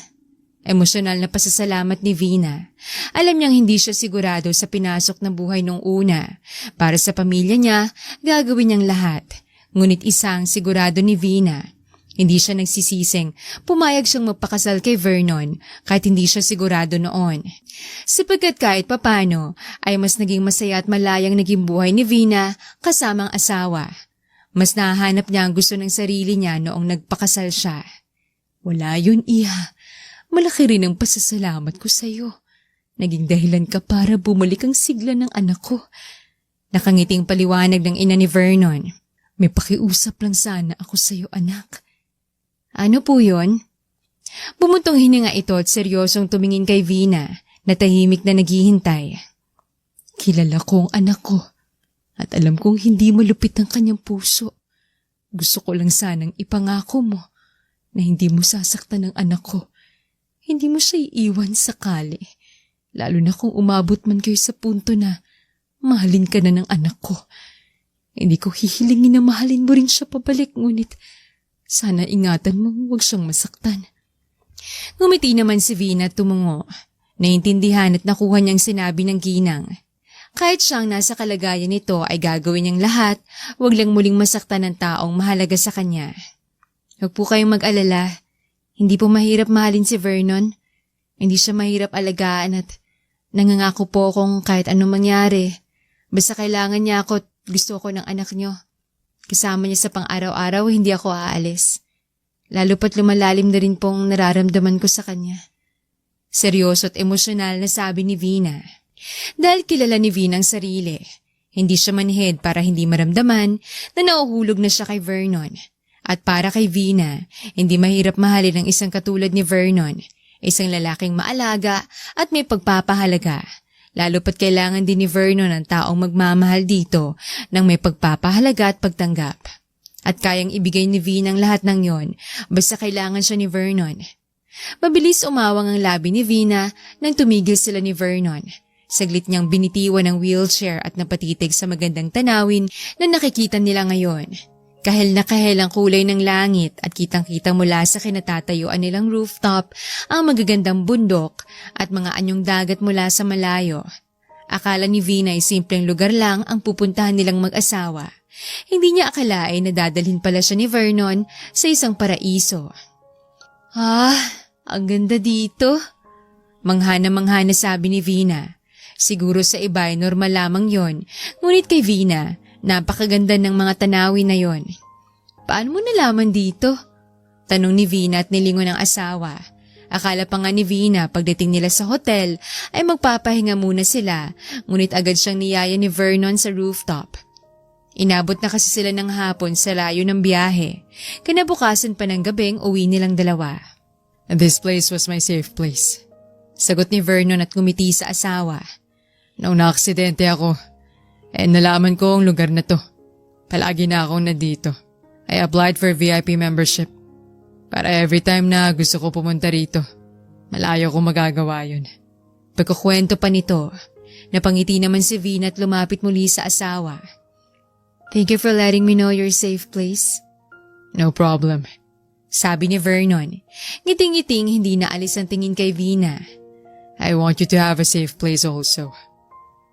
Emosyonal na pasasalamat ni Vina. Alam niyang hindi siya sigurado sa pinasok na buhay nung una. Para sa pamilya niya, gagawin niyang lahat. Ngunit isang sigurado ni Vina. Hindi siya nagsisising, pumayag siyang magpakasal kay Vernon kahit hindi siya sigurado noon. Sapagkat kahit papano ay mas naging masaya at malayang naging buhay ni Vina kasamang asawa. Mas nahanap niya ang gusto ng sarili niya noong nagpakasal siya. Wala yun, iha. Malaki rin ang pasasalamat ko sa iyo. Naging dahilan ka para bumalik ang sigla ng anak ko. Nakangiting paliwanag ng ina ni Vernon. May pakiusap lang sana ako sa iyo, anak. Ano po yun? Bumuntong hininga ito at seryosong tumingin kay Vina na tahimik na naghihintay. Kilala ko ang anak ko at alam kong hindi malupit ang kanyang puso. Gusto ko lang sanang ipangako mo na hindi mo sasaktan ang anak ko. Hindi mo siya iiwan sakali, lalo na kung umabot man kayo sa punto na mahalin ka na ng anak ko. Hindi ko hihilingin na mahalin mo rin siya pabalik, ngunit sana ingatan mo huwag siyang masaktan. Ngumiti naman si Vina at tumungo. Naintindihan at nakuha niyang sinabi ng ginang. Kahit siyang nasa kalagayan nito ay gagawin niyang lahat, huwag lang muling masaktan ng taong mahalaga sa kanya. Huwag po kayong mag-alala. Hindi po mahirap mahalin si Vernon. Hindi siya mahirap alagaan at nangangako po kung kahit anong mangyari. Basta kailangan niya ako at gusto ko ng anak niyo. Kasama niya sa pang-araw-araw, hindi ako aalis. Lalo pat lumalalim na rin pong nararamdaman ko sa kanya. Seryoso at emosyonal na sabi ni Vina. Dahil kilala ni Vina ang sarili, hindi siya manhid para hindi maramdaman na nauhulog na siya kay Vernon. At para kay Vina, hindi mahirap mahalin ang isang katulad ni Vernon, isang lalaking maalaga at may pagpapahalaga. Lalo pat kailangan din ni Vernon ang taong magmamahal dito ng may pagpapahalaga at pagtanggap. At kayang ibigay ni Vina ang lahat ng yon, basta kailangan siya ni Vernon. Mabilis umawang ang labi ni Vina nang tumigil sila ni Vernon. Saglit niyang binitiwan ang wheelchair at napatitig sa magandang tanawin na nakikita nila ngayon. Kahel na kahel ang kulay ng langit at kitang-kita mula sa kinatatayuan nilang rooftop ang magagandang bundok at mga anyong dagat mula sa malayo. Akala ni Vina ay simpleng lugar lang ang pupuntahan nilang mag-asawa. Hindi niya akalain na dadalhin pala siya ni Vernon sa isang paraiso. Ang ganda dito. Mangha na sabi ni Vina. Siguro sa iba ay normal lamang yon, ngunit kay Vina, napakaganda ng mga tanawin na yon. Paano mo nalaman dito? Tanong ni Vina at nilingon ng asawa. Akala pa nga ni Vina pagdating nila sa hotel ay magpapahinga muna sila, ngunit agad siyang niyaya ni Vernon sa rooftop. Inabot na kasi sila ng hapon sa layo ng biyahe. Kinabukasan pa ng gabing uwi nilang dalawa. This place was my safe place. Sagot ni Vernon at ngumiti sa asawa. Nung naaksidente ako, nalaman ko ang lugar na to. Palagi na akong nandito. I applied for VIP membership. Para every time na gusto ko pumunta rito, malayo ko magagawa yun. Pagkukwento pa nito, napangiti naman si Vina at lumapit muli sa asawa. Thank you for letting me know your safe place. No problem. Sabi ni Vernon. Ngiting-ngiting hindi naalis ang tingin kay Vina. I want you to have a safe place also.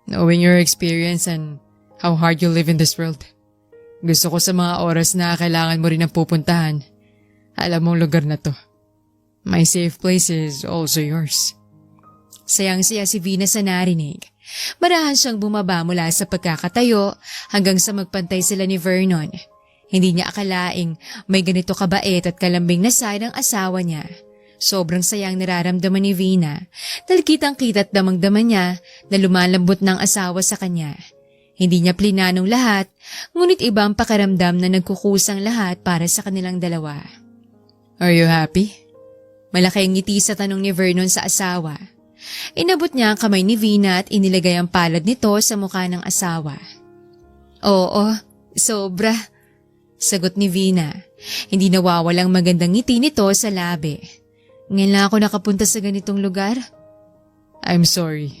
Knowing your experience and how hard you live in this world. Gusto ko sa mga oras na kailangan mo rin ang pupuntahan. Alam mong lugar na to. My safe place is also yours. Sayang-saya si Vina sa narinig. Marahan siyang bumaba mula sa pagkakatayo hanggang sa magpantay sila ni Vernon. Hindi niya akalaing may ganito kabait at kalambing na side ang asawa niya. Sobrang sayang nararamdaman ni Vina dahil kitang-kita at damang-daman niya na lumalambot ng asawa sa kanya. Hindi niya plinanong lahat, ngunit ibang pakiramdam na nagkukusang lahat para sa kanilang dalawa. Are you happy? Malaking ngiti sa tanong ni Vernon sa asawa. Inabot niya ang kamay ni Vina at inilagay ang palad nito sa mukha ng asawa. Oo, sobra. Sagot ni Vina. Hindi nawawalang magandang ngiti nito sa labi. Ngayon lang ako nakapunta sa ganitong lugar. I'm sorry.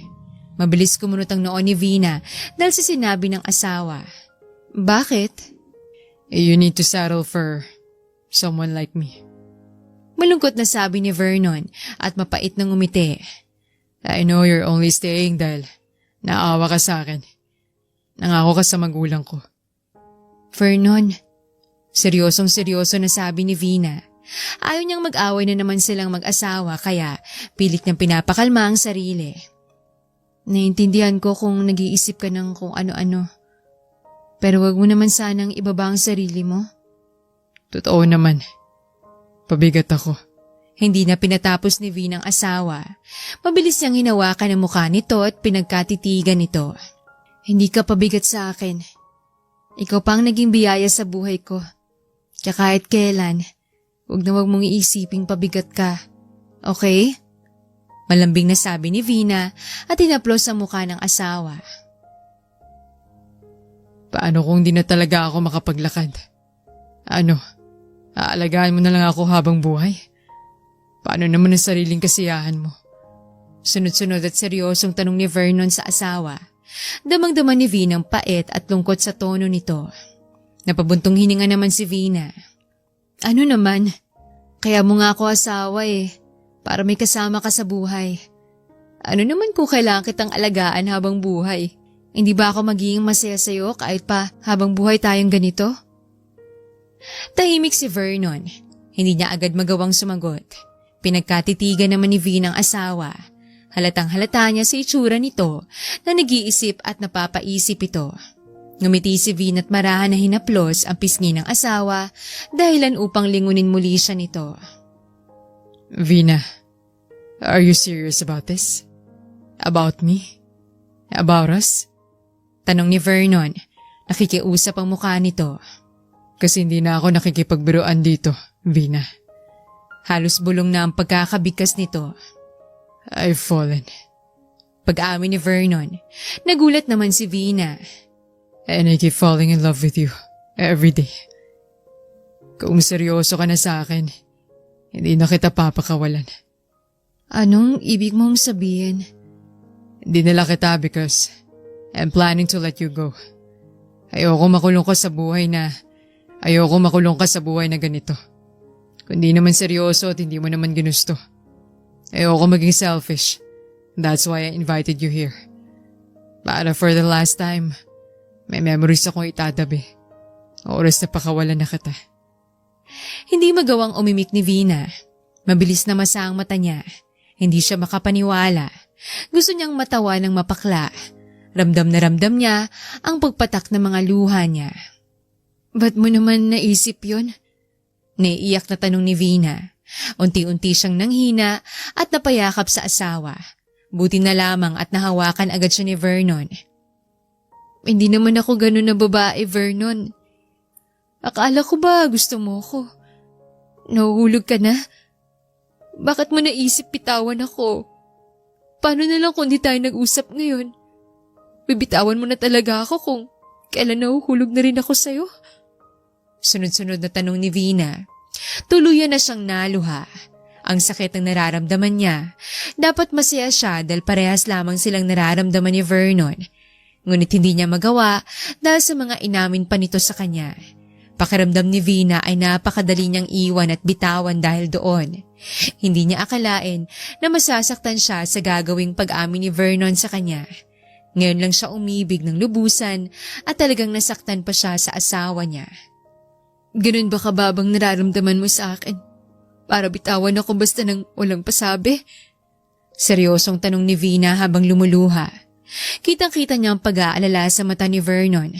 Mabilis kumunot ang noon ni Vina dahil sa sinabi ng asawa. Bakit? You need to settle for someone like me. Malungkot na sabi ni Vernon at mapait na ngumiti. I know you're only staying dahil naawa ka sa akin. Nangako ka sa magulang ko. Vernon, seryosong-seryoso na sabi ni Vina. Ayaw niyang mag-away na naman silang mag-asawa kaya pilit niyang pinapakalma ang sarili. Naiintindihan ko kung nag-iisip ka ng kung ano-ano. Pero wag mo naman sanang ibaba ang sarili mo. Totoo naman. Pabigat ako. Hindi na pinatapos ni Vina ang asawa. Mabilis niyang hinawakan ang mukha nito at pinagkatitigan nito. Hindi ka pabigat sa akin. Ikaw pang naging biyaya sa buhay ko. Kaya kahit kailan, wag mong iisiping pabigat ka. Okay? Malambing na sabi ni Vina at hinaplos ang mukha ng asawa. Paano kung di na talaga ako makapaglakad? Ano? Aalagaan mo na lang ako habang buhay? Paano naman ang sariling kasiyahan mo? Sunod-sunod at seryosong tanong ni Vernon sa asawa. Damang-dama ni Vina ang pait at lungkot sa tono nito. Napabuntong hininga naman si Vina. Ano naman? Kaya mo nga ako asawa para may kasama ka sa buhay. Ano naman kung kailangan kitang alagaan habang buhay? Hindi ba ako magiging masaya sa'yo kahit pa habang buhay tayong ganito? Tahimik si Vernon. Hindi niya agad magawang sumagot. Pinagkatitigan naman ni Vina ang asawa. Halatang halata niya sa itsura nito na nag-iisip at napapaisip ito. Ngumiti si Vina at marahan na hinaplos ang pisngi ng asawa dahilan upang lingunin muli siya nito. Vina, are you serious about this? About me? About us? Tanong ni Vernon. Nakikiusap ang mukha nito. Kasi hindi na ako nakikipagbiruan dito, Vina. Halos bulong na ang pagkakabigkas nito. I've fallen. Pag-amin ni Vernon, nagulat naman si Vina. And I keep falling in love with you every day. Kung seryoso ka na sa akin, hindi na kita papakawalan. Anong ibig mong sabihin? Dinala kita because I'm planning to let you go. Ayoko makulong ka sa buhay na ganito. Kundi naman seryoso at hindi mo naman ginusto. Ayoko maging selfish. That's why I invited you here. Para for the last time, may memories akong itatabi. Oras na pakawalan na kita. Hindi magawang umimik ni Vina. Mabilis na masa ang mata niya. Hindi siya makapaniwala. Gusto niyang matawa ng mapakla. Ramdam na ramdam niya ang pagpatak ng mga luha niya. Ba't mo naman naisip yun? Naiiyak na tanong ni Vina. Unti-unti siyang nanghina at napayakap sa asawa. Buti na lamang at nahawakan agad siya ni Vernon. Hindi naman ako ganun na babae, Vernon. Akala ko ba gusto mo ko? Nahuhulog ka na? Bakit mo naisip bitawan ako? Paano na lang kung di tayo nag-usap ngayon? Bibitawan mo na talaga ako kung kailan nahuhulog na rin ako sa'yo? Sunod-sunod na tanong ni Vina. Tuluyan na siyang naluha. Ang sakit ng nararamdaman niya. Dapat masaya siya dahil parehas lamang silang nararamdaman ni Vernon. Ngunit hindi niya magawa dahil sa mga inamin pa nito sa kanya. Pakiramdam ni Vina ay napakadali niyang iwan at bitawan dahil doon. Hindi niya akalain na masasaktan siya sa gagawing pag-amin ni Vernon sa kanya. Ngayon lang siya umibig ng lubusan at talagang nasaktan pa siya sa asawa niya. Ganun ba kababang nararamdaman mo sa akin? Para bitawan ako basta nang walang pasabi? Seryosong tanong ni Vina habang lumuluha. Kitang-kita niya ang pag-aalala sa mata ni Vernon.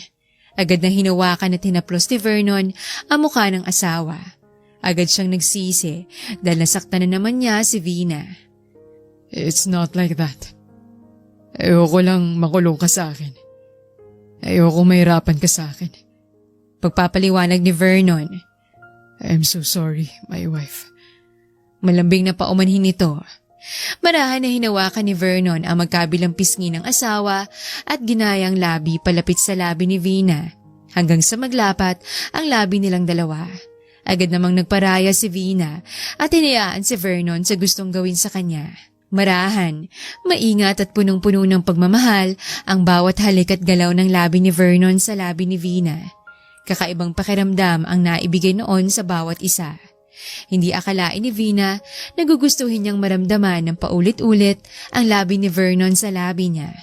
Agad na hinawakan at hinaplos ni Vernon ang mukha ng asawa. Agad siyang nagsisi dahil nasaktan na naman niya si Vina. It's not like that. Ayoko lang makulong ka sa akin. Ayoko mahirapan ka sa akin. Pagpapaliwanag ni Vernon. I'm so sorry, my wife. Malambing na paumanhin nito. Marahan na hinawakan ni Vernon ang magkabilang pisngi ng asawa at ginayang labi palapit sa labi ni Vina hanggang sa maglapat ang labi nilang dalawa. Agad namang nagparaya si Vina at hinayaan si Vernon sa gustong gawin sa kanya. Marahan, maingat at punong-puno ng pagmamahal ang bawat halik at galaw ng labi ni Vernon sa labi ni Vina. Kakaibang pakiramdam ang naibigay noon sa bawat isa. Hindi akalain ni Vina na gugustuhin niyang maramdaman ng paulit-ulit ang labi ni Vernon sa labi niya.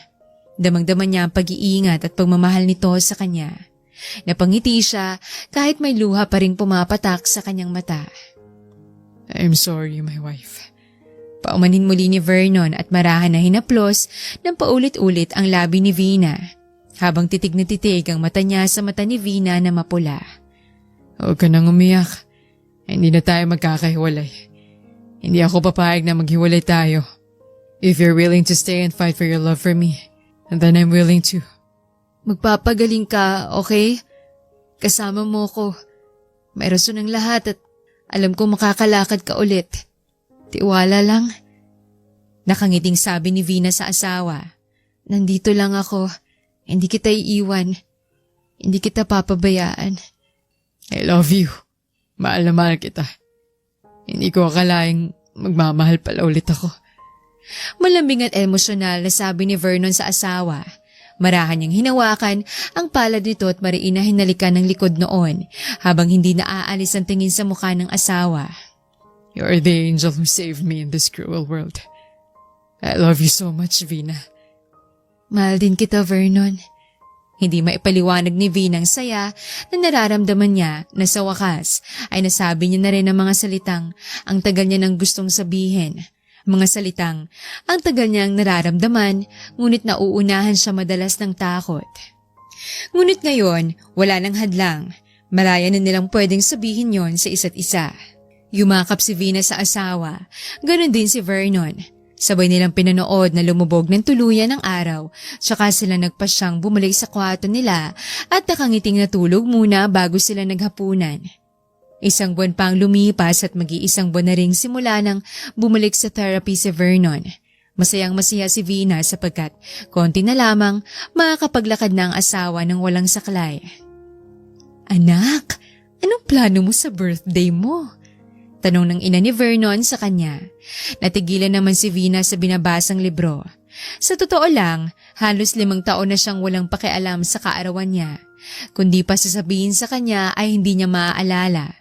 Damang-dama niya ang pag-iingat at pagmamahal nito sa kanya. Napangiti siya kahit may luha pa ring pumapatak sa kanyang mata. I'm sorry, my wife. Paumanin muli ni Vernon at marahan na hinaplos ng paulit-ulit ang labi ni Vina. Habang titig na titig ang mata niya sa mata ni Vina na mapula. Huwag ka nang umiyak. Hindi na tayo magkakahiwalay. Hindi ako papayag na maghiwalay tayo. If you're willing to stay and fight for your love for me, then I'm willing to. Magpapagaling ka, okay? Kasama mo ko. May rason ng lahat at alam ko makakalakad ka ulit. Tiwala lang. Nakangiting sabi ni Vina sa asawa. Nandito lang ako. Hindi kita iiwan. Hindi kita papabayaan. I love you. Mahal na mahal kita. Hindi ko akalaing magmamahal pala ulit ako. Malambing at emosyonal na sabi ni Vernon sa asawa. Marahan niyang hinawakan ang palad nito at mariin na hinalikan ng likod noon habang hindi naaalis ang tingin sa mukha ng asawa. You're the angel who saved me in this cruel world. I love you so much, Vina. Mahal din kita, Vernon. Hindi maipaliwanag ni Vina ang saya na nararamdaman niya na sa wakas ay nasabi niya na rin ang mga salitang ang tagal niya nang gustong sabihin. Mga salitang ang tagal niyang nararamdaman ngunit nauunahan siya madalas ng takot. Ngunit ngayon, wala nang hadlang. Malaya na nilang pwedeng sabihin yon sa isa't isa. Yumakap si Vina sa asawa, ganon din si Vernon. Sabay nilang pinanood na lumubog ng tuluyan ng araw, tsaka sila nagpasyang bumalik sa kwarto nila at nakangiting natulog muna bago sila naghapunan. Isang buwan pang lumipas at mag-iisang buwan na ring simula nang bumalik sa therapy si Vernon. Masayang masaya si Vina sapagkat konti na lamang makakapaglakad na ang asawa ng walang saklay. Anak, anong plano mo sa birthday mo? Tanong ng ina ni Vernon sa kanya. Natigilan naman si Vina sa binabasang libro. Sa totoo lang, halos 5 taon na siyang walang pakialam sa kaarawan niya. Kundi pa sasabihin sa kanya ay hindi niya maaalala.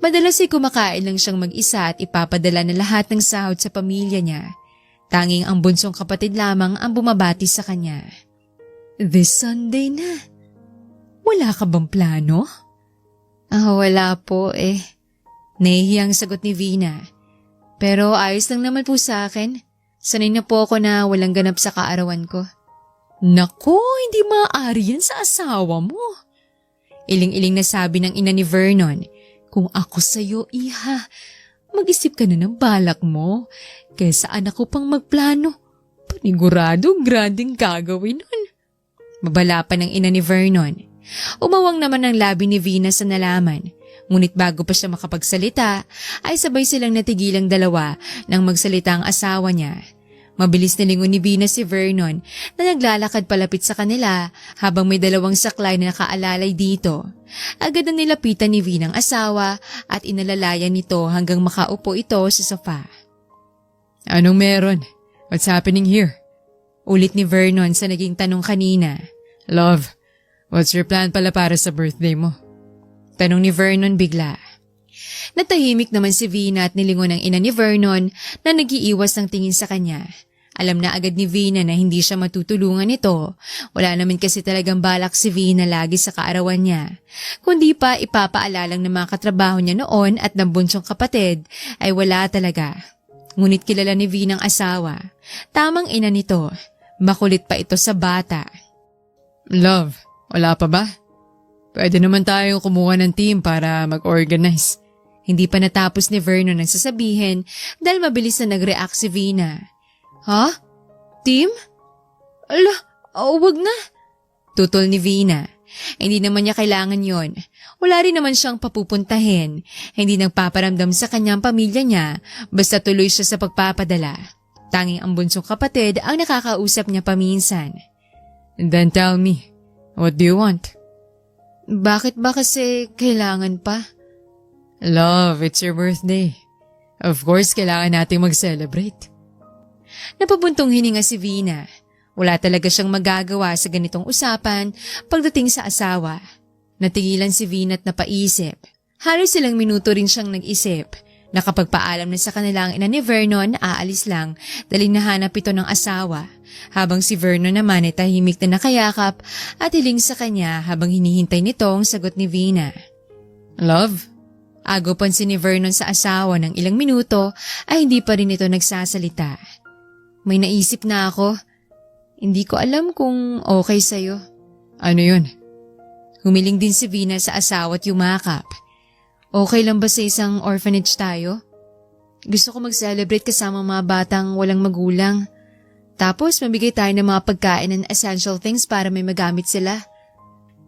Madalas ay kumakain lang siyang mag-isa at ipapadala na lahat ng sahod sa pamilya niya. Tanging ang bunsong kapatid lamang ang bumabati sa kanya. This Sunday na. Wala ka bang plano? Wala po eh. Nahihiyang sagot ni Vina. Pero ayos lang naman po sa akin. Sanay na po ako na walang ganap sa kaarawan ko. Naku, hindi maaari yan sa asawa mo. Iling-iling na sabi ng ina ni Vernon. Kung ako sa'yo, iha, mag-isip ka na ng balak mo. Kaysa anak ko pang magplano. Panigurado, granding gagawin nun. Babala pa ng ina ni Vernon. Umawang naman ang labi ni Vina sa nalaman. Ngunit bago pa siya makapagsalita, ay sabay silang natigilang dalawa nang magsalita ang asawa niya. Mabilis nilingon ni Vina si Vernon na naglalakad palapit sa kanila habang may dalawang saklay na nakaalalay dito. Agad na nilapitan ni Vina ang asawa at inalalayan nito hanggang makaupo ito sa sofa. Anong meron? What's happening here? Ulit ni Vernon sa naging tanong kanina. Love, what's your plan pala para sa birthday mo? Tanong ni Vernon bigla. Natahimik naman si Vina at nilingon ang ina ni Vernon na nag-iiwas ng tingin sa kanya. Alam na agad ni Vina na hindi siya matutulungan nito. Wala naman kasi talagang balak si Vina lagi sa kaarawan niya. Kundi pa ipapaalalang ng mga katrabaho niya noon at ng bunsong kapatid ay wala talaga. Ngunit kilala ni Vina ang asawa. Tamang ina nito. Makulit pa ito sa bata. Love, wala pa ba? Pwede naman tayong kumuha ng team para mag-organize. Hindi pa natapos ni Vernon ang sasabihin dahil mabilis na nag-react si Vina. Ha? Team? Ala, wag na. Tutol ni Vina. Hindi naman niya kailangan yon. Wala rin naman siyang papupuntahin. Hindi nagpaparamdam sa kanyang pamilya niya basta tuloy siya sa pagpapadala. Tanging ang bunsong kapatid ang nakakausap niya paminsan. Then tell me, what do you want? Bakit ba kasi kailangan pa? Love, it's your birthday. Of course, kailangan nating mag-celebrate. Napabuntong hininga si Vina. Wala talaga siyang magagawa sa ganitong usapan pagdating sa asawa. Natigilan si Vina at napaisip. Halos ilang minuto rin siyang nag-isip. Nakapagpaalam na sa kanilang ina ni Vernon na aalis lang dahil nahanap ito ng asawa. Habang si Vernon naman ay tahimik na nakayakap at hiling sa kanya habang hinihintay nito ang sagot ni Vina. Love? Agaw pansin ni Vernon sa asawa ng ilang minuto ay hindi pa rin ito nagsasalita. May naisip na ako. Hindi ko alam kung okay sa'yo. Ano yun? Humiling din si Vina sa asawa at yumakap. Okay lang ba sa isang orphanage tayo? Gusto ko mag-celebrate kasama mga batang walang magulang. Tapos mabigay tayo ng mga pagkain and essential things para may magamit sila.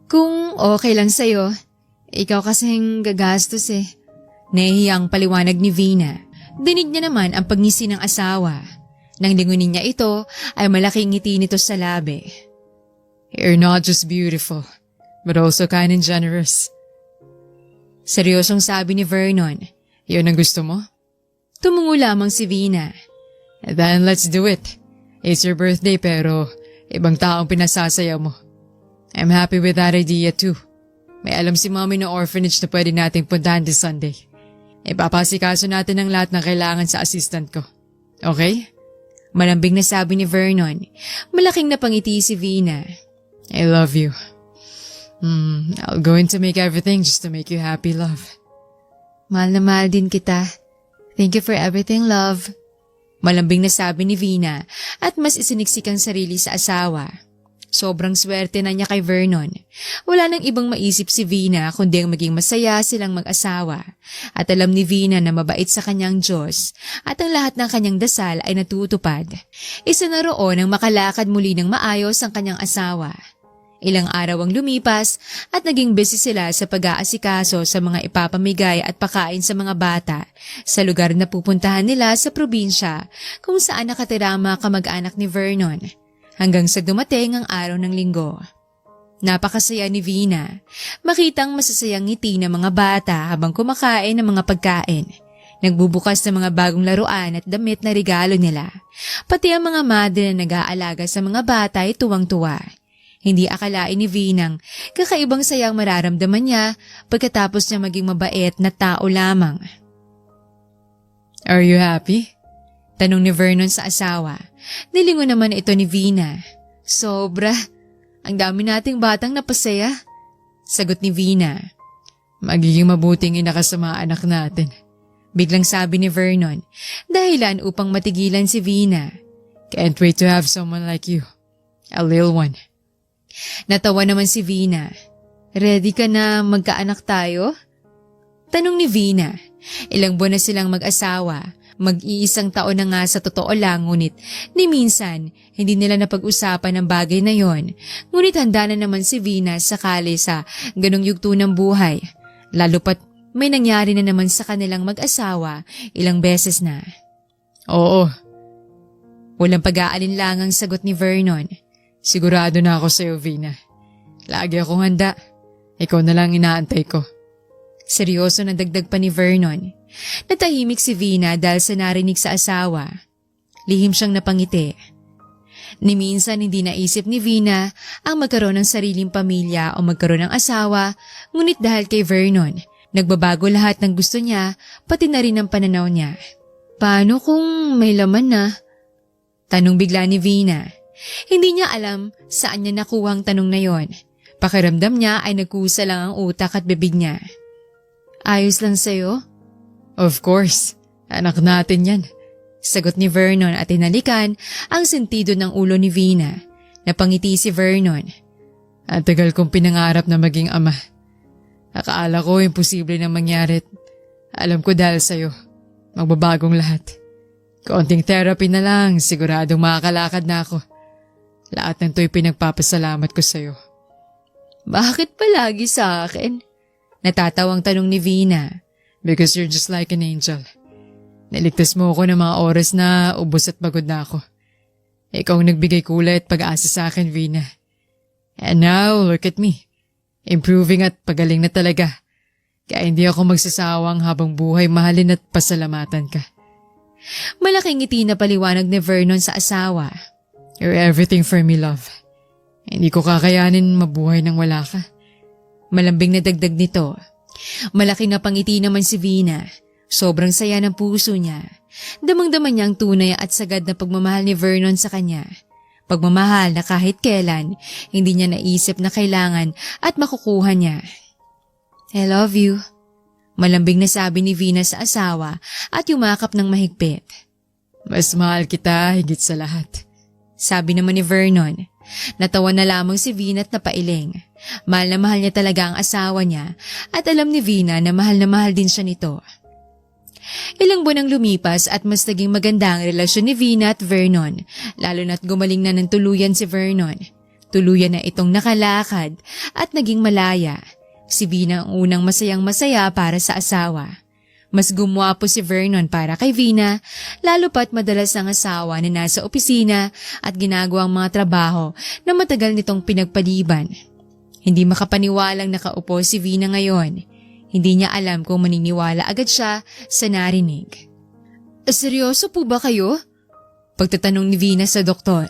Kung okay lang sa'yo, ikaw kasing gagastos eh. Nahihiyang paliwanag ni Vina. Dinig niya naman ang pagngisi ng asawa. Nang lingunin niya ito ay malaking ngiti nito sa labi. You're not just beautiful, but also kind and generous. Seryosong sabi ni Vernon. Yun ang gusto mo? Tumungo lamang si Vina. Then let's do it. It's your birthday pero ibang taong pinasasayaw mo. I'm happy with that idea too. May alam si Mommy na orphanage na pwede nating puntahan this Sunday. Ipapasikaso natin ang lahat ng kailangan sa assistant ko. Okay? Malambing na sabi ni Vernon. Malaking napangiti si Vina. I love you. I'll go in to make everything just to make you happy, love. Mahal na mahal din kita. Thank you for everything, love. Malambing na sabi ni Vina at mas isiniksik ang sarili sa asawa. Sobrang swerte na niya kay Vernon. Wala nang ibang maisip si Vina kundi ang maging masaya silang mag-asawa. At alam ni Vina na mabait sa kanyang Diyos at ang lahat ng kanyang dasal ay natutupad. Isa na roon ang makalakad muli ng maayos ang kanyang asawa. Ilang araw ang lumipas at naging busy sila sa pag-aasikaso sa mga ipapamigay at pakain sa mga bata sa lugar na pupuntahan nila sa probinsya kung saan nakatira ang mga kamag-anak ni Vernon. Hanggang sa dumating ang araw ng linggo. Napakasaya ni Vina. Makitang masasayang ngiti ng mga bata habang kumakain ng mga pagkain. Nagbubukas ng mga bagong laruan at damit na regalo nila. Pati ang mga madre na nag-aalaga sa mga bata ay tuwang-tuwa. Hindi akalain ni Vinang kakaibang sayang mararamdaman niya pagkatapos niya maging mabait na tao lamang. Are you happy? Tanong ni Vernon sa asawa. Nilingon naman ito ni Vina. Sobra. Ang dami nating batang napasaya. Sagot ni Vina. Magiging mabuting ina ka sa mga anak natin. Biglang sabi ni Vernon. Dahilan upang matigilan si Vina. Can't wait to have someone like you. A little one. Natawa naman si Vina. Ready ka na magkaanak tayo? Tanong ni Vina. Ilang buwan na silang mag-asawa. Mag-iisang taon na nga sa totoo lang, ngunit ni minsan hindi nila napag-usapan ang bagay na yon. Ngunit handa na naman si Venus sakali sa ganong yugto ng buhay. Lalo pat may nangyari na naman sa kanilang mag-asawa ilang beses na. Oo, Walang pag-aalinlangang sagot ni Vernon. sigurado na ako sa'yo, Vina. Lagi akong handa. Ikaw na lang inaantay ko. Seryoso na dagdag pa ni Vernon. Natahimik si Vina dahil sa narinig sa asawa. Lihim siyang napangiti. Ni minsan hindi naisip ni Vina ang magkaroon ng sariling pamilya o magkaroon ng asawa, ngunit dahil kay Vernon, nagbabago lahat ng gusto niya, pati na rin ang pananaw niya. Paano kung may laman na? Tanong bigla ni Vina. Hindi niya alam saan niya nakuha ang tanong na yon. Pakiramdam niya ay nagkusa lang ang utak at bibig niya. Ayos lang sa'yo? Of course, anak natin yan. Sagot ni Vernon at tinalikan ang sentido ng ulo ni Vina. Napangiti si Vernon. Ang tagal kong pinangarap na maging ama. Akala ko imposible na mangyari. Alam ko dahil sa'yo, magbabagong lahat. Konting therapy na lang, siguradong makakalakad na ako. Lahat ng to'y pinagpapasalamat ko sa'yo. Bakit palagi sa akin? Natatawang tanong ni Vina. Because you're just like an angel. Naligtas mo ako ng mga oras na ubos at pagod na ako. Ikaw ang nagbigay kulay at pag-asa sa akin, Vina. And now, look at me. Improving at pagaling na talaga. Kaya hindi ako magsasawang habang buhay mahalin at pasalamatan ka. Malaking ngiti na paliwanag ni Vernon sa asawa. You're everything for me, love. Hindi ko kakayanin mabuhay nang wala ka. Malambing na dagdag nito. Malaking napangiti naman si Vina. Sobrang saya ng puso niya. Damang-dama niya ang tunay at sagad na pagmamahal ni Vernon sa kanya. Pagmamahal na kahit kailan, hindi niya naisip na kailangan at makukuha niya. I love you. Malambing na sabi ni Vina sa asawa at yumakap ng mahigpit. Mas mahal kita higit sa lahat. Sabi naman ni Vernon. Natawa na lamang si Vina at napailing. Mahal na mahal niya talaga ang asawa niya at alam ni Vina na mahal din siya nito. Ilang buwan ang lumipas at mas naging maganda ang relasyon ni Vina at Vernon, lalo na't gumaling na ng tuluyan si Vernon. Tuluyan na itong nakalakad at naging malaya. Si Vina ang unang masayang-masaya para sa asawa. Mas gumwapo si Vernon para kay Vina, lalo pat madalas ang asawa na nasa opisina at ginagawang mga trabaho na matagal nitong pinagpaliban. Hindi makapaniwalang nakaupo si Vina ngayon. Hindi niya alam kung maniniwala agad siya sa narinig. Seryoso po ba kayo? Pagtatanong ni Vina sa doktor.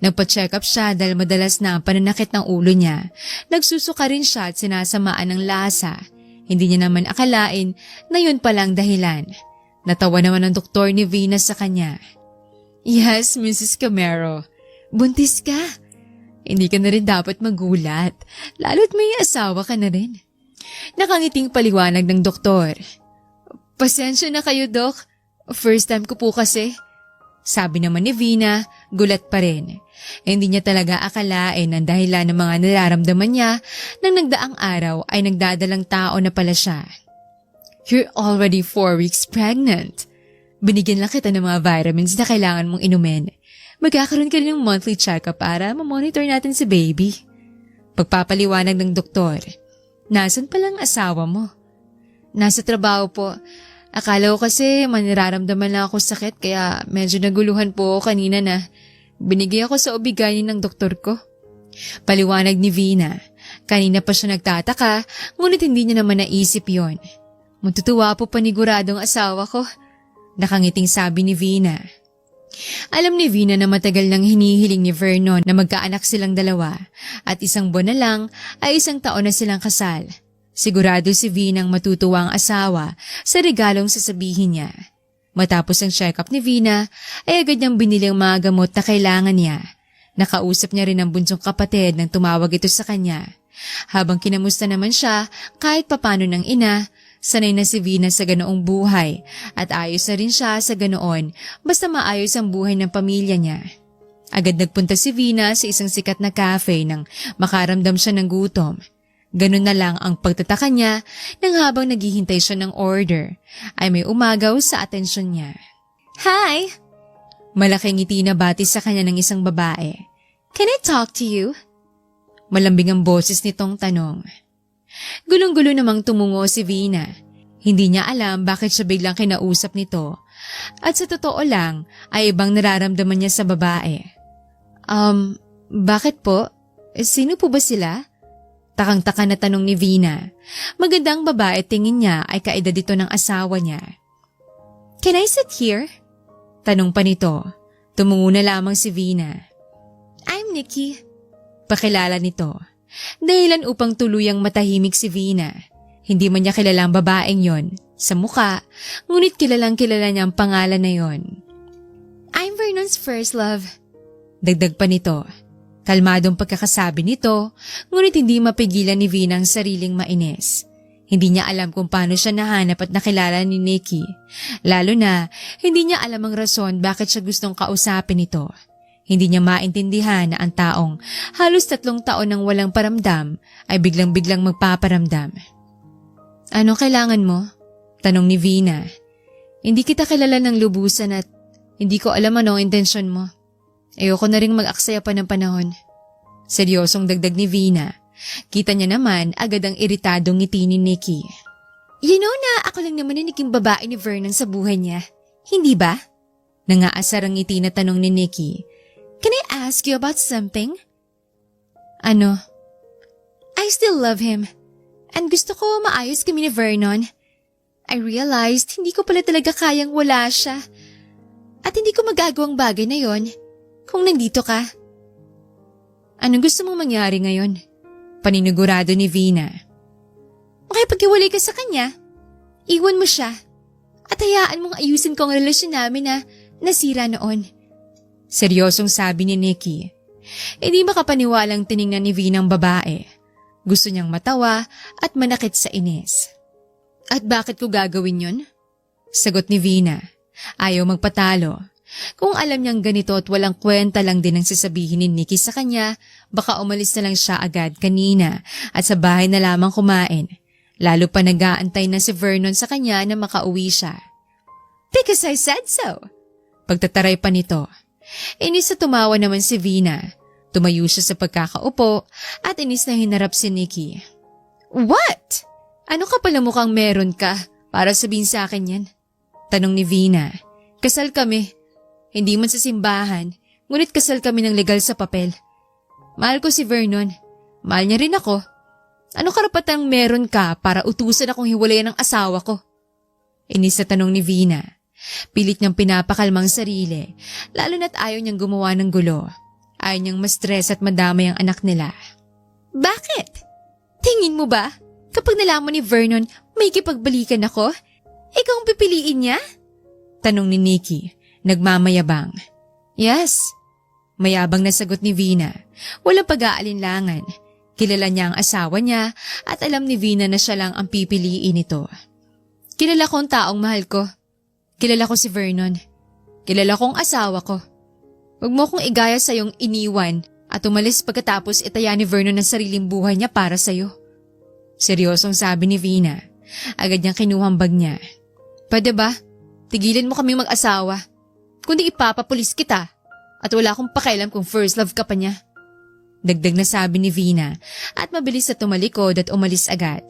Nagpa-check up siya dahil madalas na ang pananakit ng ulo niya. Nagsusuka rin siya at sinasamaan ng lasa. Hindi niya naman akalain na yun palang dahilan. Natawa naman ang doktor ni Vina sa kanya. Yes, Mrs. Camero. Buntis ka. Hindi ka na rin dapat magulat. Lalo't may asawa ka na rin. Nakangiting paliwanag ng doktor. Pasensya na kayo, Dok. First time ko po kasi. Sabi naman ni Vina, gulat pa rin. Hindi niya talaga akalain ang dahilan ng mga nararamdaman niya nang nagdaang araw ay nagdadalang tao na pala siya. You're already 4 weeks pregnant. Binigyan lang kita ng mga vitamins na kailangan mong inumin. Magkakaroon ka rin ng monthly check-up para mamonitor natin si baby. Pagpapaliwanag ng doktor. Nasaan palang asawa mo? Nasa trabaho po. Akala ko kasi maniraramdaman lang ako sakit kaya medyo naguluhan po ako kanina na binigay ako sa obiganin ng doktor ko. Paliwanag ni Vina. Kanina pa siya nagtataka, ngunit hindi niya naman naisip yon. Matutuwa po paniguradong asawa ko. Nakangiting sabi ni Vina. Alam ni Vina na matagal nang hinihiling ni Vernon na magkaanak silang dalawa at 1 buwan na lang ay 1 taon na silang kasal. Sigurado si Vina ang matutuwa ang asawa sa regalong sasabihin niya. Matapos ang check-up ni Vina ay agad niyang binili ang mga gamot na kailangan niya. Nakausap niya rin ang bunsong kapatid nang tumawag ito sa kanya. Habang kinamusta naman siya kahit papano ng ina, sanay na si Vina sa ganoong buhay at ayos na rin siya sa ganoon basta maayos ang buhay ng pamilya niya. Agad nagpunta si Vina sa isang sikat na cafe nang makaramdam siya ng gutom. Ganun na lang ang pagtataka niya nang habang naghihintay siya ng order ay may umagaw sa atensyon niya. Hi! Malaking ngiti na batis sa kanya ng isang babae. Can I talk to you? Malambing ang boses nitong tanong. Gulong-gulo namang tumungo si Vina. Hindi niya alam bakit siya biglang kinausap nito. At sa totoo lang, ay ibang nararamdaman niya sa babae. Bakit po? Sino po ba sila? Takang-taka na tanong ni Vina. Magandang babae tingin niya ay kaedad dito ng asawa niya. Can I sit here? Tanong pa nito. Tumungo na lamang si Vina. I'm Nikki. Pakilala nito. Dahilan upang tuluyang matahimik si Vina. Hindi man niya kilala ang babaeng yon sa muka, ngunit kilalang kilala niya ang pangalan na yon. I'm Vernon's first love. Dagdag pa nito. Kalmadong pagkakasabi nito, ngunit hindi mapigilan ni Vina ang sariling mainis. Hindi niya alam kung paano siya nahanap at nakilala ni Nikki. Lalo na, hindi niya alam ang rason bakit siya gustong kausapin ito. Hindi niya maintindihan na ang taong halos 3 taon nang walang paramdam ay biglang-biglang magpaparamdam. Ano kailangan mo? Tanong ni Vina. Hindi kita kilala ng lubusan at hindi ko alam ano ang intensyon mo. Ayoko na ring mag-aksaya pa ng panahon. Seryosong dagdag ni Vina. Kita niya naman agad ang iritadong ngiti ni Nikki. You know na ako lang naman ang naging babae ni Vernon sa buhay niya. Hindi ba? Nangaasar ang ngiti na tanong ni Nikki. Can I ask you about something? Ano? I still love him. And gusto ko maayos kami ni Vernon. I realized hindi ko pala talaga kayang wala siya. At hindi ko magagawang bagay na yon kung nandito ka. Ano gusto mong mangyari ngayon? Paninigurado ni Vina. Makipaghiwalay ka sa kanya. Iwan mo siya. At hayaan mong ayusin ko ang relasyon namin na nasira noon. Seryosong sabi ni Nikki. Hindi makapaniwalang tiningnan ni Vina ang babae. Gusto niyang matawa at manakit sa inis. At bakit ko gagawin yon? Sagot ni Vina. Ayaw magpatalo. Kung alam niyang ganito at walang kwenta lang din ang sasabihin ni Nikki sa kanya, baka umalis na lang siya agad kanina at sa bahay na lamang kumain. Lalo pa nag-aantay na si Vernon sa kanya na makauwi siya. Because I said so. Pagtataray pa nito. Inis na tumawa naman si Vina. Tumayo siya sa pagkakaupo at inis na hinarap si Nikki. What? Ano ka pala mukhang meron ka para sabihin sa akin yan? Tanong ni Vina. Kasal kami. Hindi man sa simbahan, ngunit kasal kami ng legal sa papel. Mahal ko si Vernon. Mahal niya rin ako. Ano karapatang meron ka para utusan akong hiwalayan ng asawa ko? Inis na tanong ni Vina. Pilit niyang pinapakalmang sarili, lalo na't ayaw niyang gumawa ng gulo. Ayaw niyang ma-stress at madamay ang anak nila. Bakit? Tingin mo ba, kapag nalaman ni Vernon may kipagbalikan ako, ikaw ang pipiliin niya? Tanong ni Nikki, nagmamayabang. Yes. Mayabang na sagot ni Vina. Walang pag-aalinlangan. Kilala niya ang asawa niya at alam ni Vina na siya lang ang pipiliin nito. Kilala ko ang taong mahal ko. Kilala ko si Vernon. Kilala ko ang asawa ko. Huwag mo kong igaya sa iyong iniwan at umalis pagkatapos itaya ni Vernon ang sariling buhay niya para sa iyo. Seryosong sabi ni Vina. Agad niyang kinuhang bag niya. Pwede ba? Tigilan mo kami mag-asawa. Kundi ipapapulis kita at wala akong pakialam kung first love ka pa niya. Dagdag na sabi ni Vina at mabilis na tumalikod at umalis agad.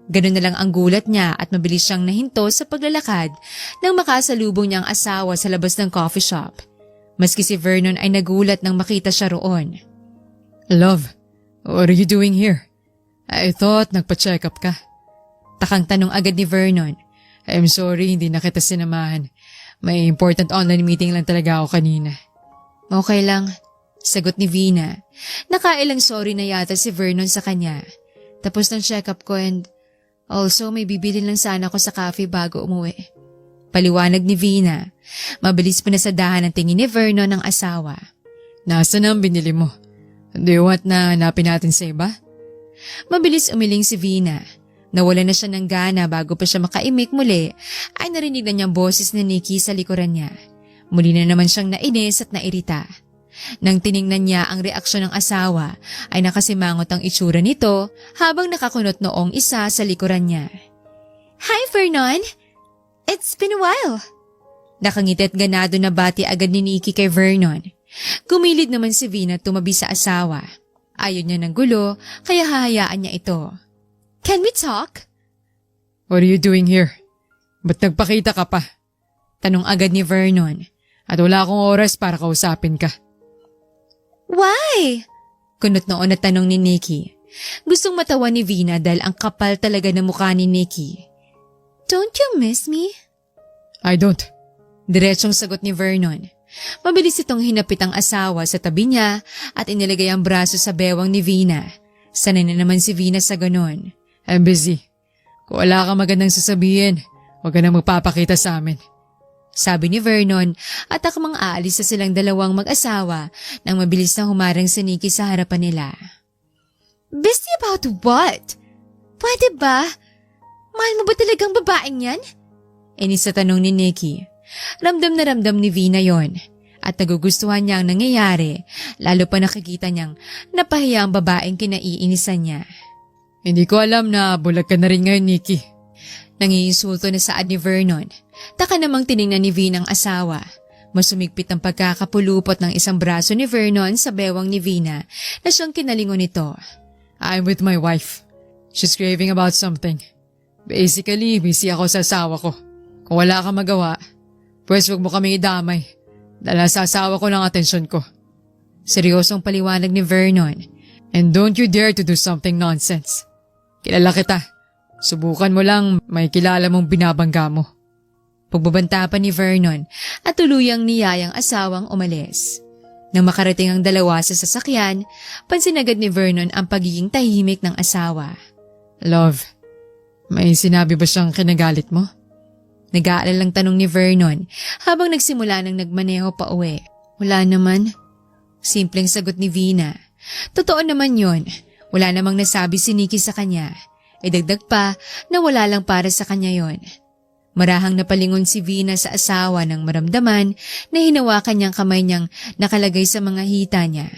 Ganun na lang ang gulat niya at mabilis siyang nahinto sa paglalakad nang makasalubong niya ang asawa sa labas ng coffee shop. Maski si Vernon ay nagulat nang makita siya roon. Love, what are you doing here? I thought nagpa-check up ka. Takang tanong agad ni Vernon. I'm sorry, hindi na kita sinamahan. May important online meeting lang talaga ako kanina. Okay lang, sagot ni Vina. Nakailang sorry na yata si Vernon sa kanya. Tapos ng check-up ko and also may bibili lang sana ako sa cafe bago umuwi. Paliwanag ni Vina. Mabilis pinasadahan ang tingin ni Vernon ng asawa. Nasaan ang binili mo? Do you want na hanapin natin sa iba? Mabilis umiling si Vina. Nawala na siya ng gana bago pa siya makaimik muli ay narinig na niyang boses ni Nikki sa likuran niya. Muli na naman siyang nainis at nairita. Nang tiningnan niya ang reaksyon ng asawa ay nakasimangot ang itsura nito habang nakakunot noong isa sa likuran niya. Hi Vernon! It's been a while! Nakangiti at ganado na bati agad ni Nikki kay Vernon. Gumilid naman si Vina at tumabi sa asawa. Ayaw niya ng gulo, kaya hahayaan niya ito. Can we talk? What are you doing here? Ba't nagpakita ka pa? Tanong agad ni Vernon. At wala akong oras para kausapin ka. Why? Kunot noon na tanong ni Nikki. Gustong matawa ni Vina dahil ang kapal talaga ng mukha ni Nikki. Don't you miss me? I don't. Diretsong sagot ni Vernon. Mabilis itong hinapit ang asawa sa tabi niya at inilagay ang braso sa bewang ni Vina. Sanay na naman si Vina sa ganon. I'm busy. Kung wala ka magandang sasabihin, huwag ka na magpapakita sa amin. Sabi ni Vernon at akmang aalis sa silang dalawang mag-asawa nang mabilis na humarang si Nikki sa harapan nila. Busy about what? Pwede ba? Mahal mo ba talagang babaeng yan? Inis sa tanong ni Nikki. Ramdam na ramdam ni Vina yon at nagugustuhan niya ang nangyayari, lalo pa nakikita niyang napahiya ang babaeng kinaiinisan niya. Hindi ko alam na bulag ka na rin ngayon, Nikki. Nangiinsulto na saad ni Vernon. Taka namang tiningnan ni Vina ang asawa. Masumigpit ang pagkakapulupot ng isang braso ni Vernon sa bewang ni Vina na siyang kinalingon nito. I'm with my wife. She's craving about something. Basically, busy ako sa asawa ko. Kung wala ka magawa, pwes wag mo kami idamay. Dahil sa asawa ko lang atensyon ko. Seryosong paliwanag ni Vernon. And don't you dare to do something nonsense. Kilala kita. Subukan mo lang may kilala mong binabangga mo. Pagbabanta pa ni Vernon at tuluyang niyayang asawang umalis. Nang makarating ang dalawa sa sasakyan, pansin agad ni Vernon ang pagiging tahimik ng asawa. Love, may sinabi ba siyang kinagalit mo? Nag-aalalang tanong ni Vernon habang nagsimula ng nagmaneho pa uwi. Wala naman. Simpleng sagot ni Vina. Totoo naman yon. Wala namang nasabi si Nikki sa kanya. Idagdag pa na wala lang para sa kanya yon. Marahang napalingon si Vina sa asawa nang maramdaman na hinawakan niyang kamay niyang nakalagay sa mga hita niya.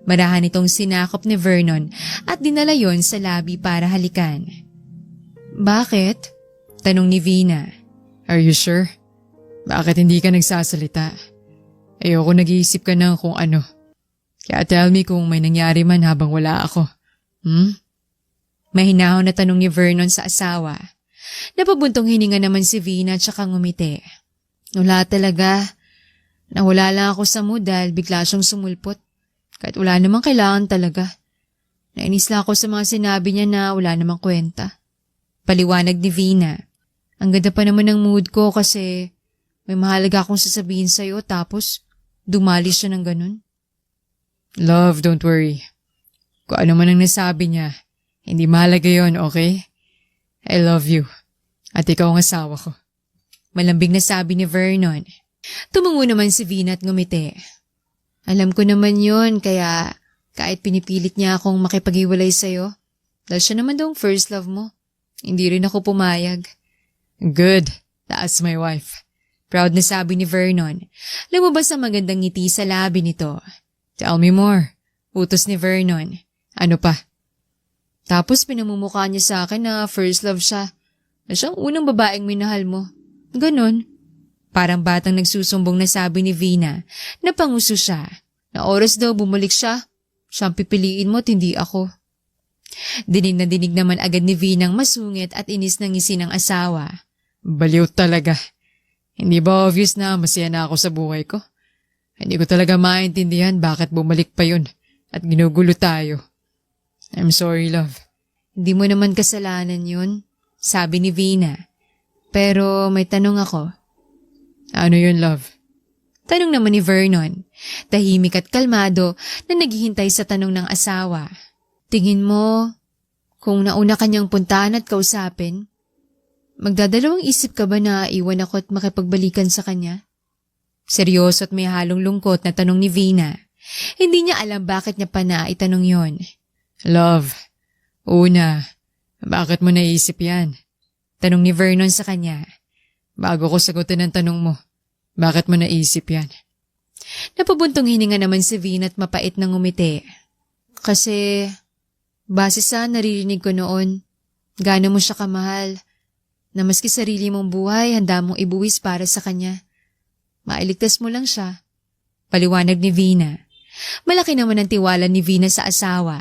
Marahan itong sinakop ni Vernon at dinala yon sa labi para halikan. Bakit? Tanong ni Vina. Are you sure? Bakit hindi ka nagsasalita? Ayoko nag-iisip ka ng kung ano. Kaya tell me kung may nangyari man habang wala ako. Mahinahon na tanong ni Vernon sa asawa. Napabuntong hininga naman si Vina at saka ngumiti. Wala talaga. Nawala lang ako sa mood dahil bigla siyang sumulpot. Kahit wala namang kailangan talaga. Nainis lang ako sa mga sinabi niya na wala namang kwenta. Paliwanag ni Vina. Ang ganda pa naman ng mood ko kasi may mahalaga akong sasabihin sa'yo tapos dumalis siya ng ganun. Love, don't worry. Kung ano man ang nasabi niya, hindi mahalaga yon, okay? I love you. At ikaw ang asawa ko. Malambing na sabi ni Vernon. Tumungo naman si Vina at ngumiti. Alam ko naman yon kaya kahit pinipilit niya akong makipag-iwalay sa'yo, dahil siya naman daw ang first love mo, hindi rin ako pumayag. Good. That's my wife. Proud na sabi ni Vernon. Lumabas ang magandang ngiti sa labi nito. Tell me more. Utos ni Vernon. Ano pa? Tapos pinamumukha niya sa akin na first love siya. Na siyang unang babaeng minahal mo. Ganon. Parang batang nagsusumbong na sabi ni Vina na panguso siya. Na oras daw bumalik siya. Siyang pipiliin mo at hindi ako. Dinig na dinig naman agad ni Vinang masungit at inis ng ngisi ng asawa. Baliw talaga. Hindi ba obvious na masaya na ako sa buhay ko? Hindi ko talaga maintindihan bakit bumalik pa yun at ginugulo tayo. I'm sorry, love. Hindi mo naman kasalanan yun, sabi ni Vina. Pero may tanong ako. Ano yun, love? Tanong naman ni Vernon, tahimik at kalmado na naghihintay sa tanong ng asawa. Tingin mo, kung nauna kanyang puntahan at kausapin, magdadalawang isip ka ba na iwan ako at makipagbalikan sa kanya? Seryoso at may halong lungkot na tanong ni Vina. Hindi niya alam bakit niya pa na itanong yon. Love, una, bakit mo naisip yan? Tanong ni Vernon sa kanya. Bago ko sagutin ang tanong mo, bakit mo naisip yan? Napabuntong hininga naman si Vina at mapait na ngumiti. Kasi, base sa naririnig ko noon, gaano mo siya kamahal, na maski sarili mong buhay handa mong ibuwis para sa kanya. Mailigtas mo lang siya. Paliwanag ni Vina. Malaki naman ang tiwala ni Vina sa asawa.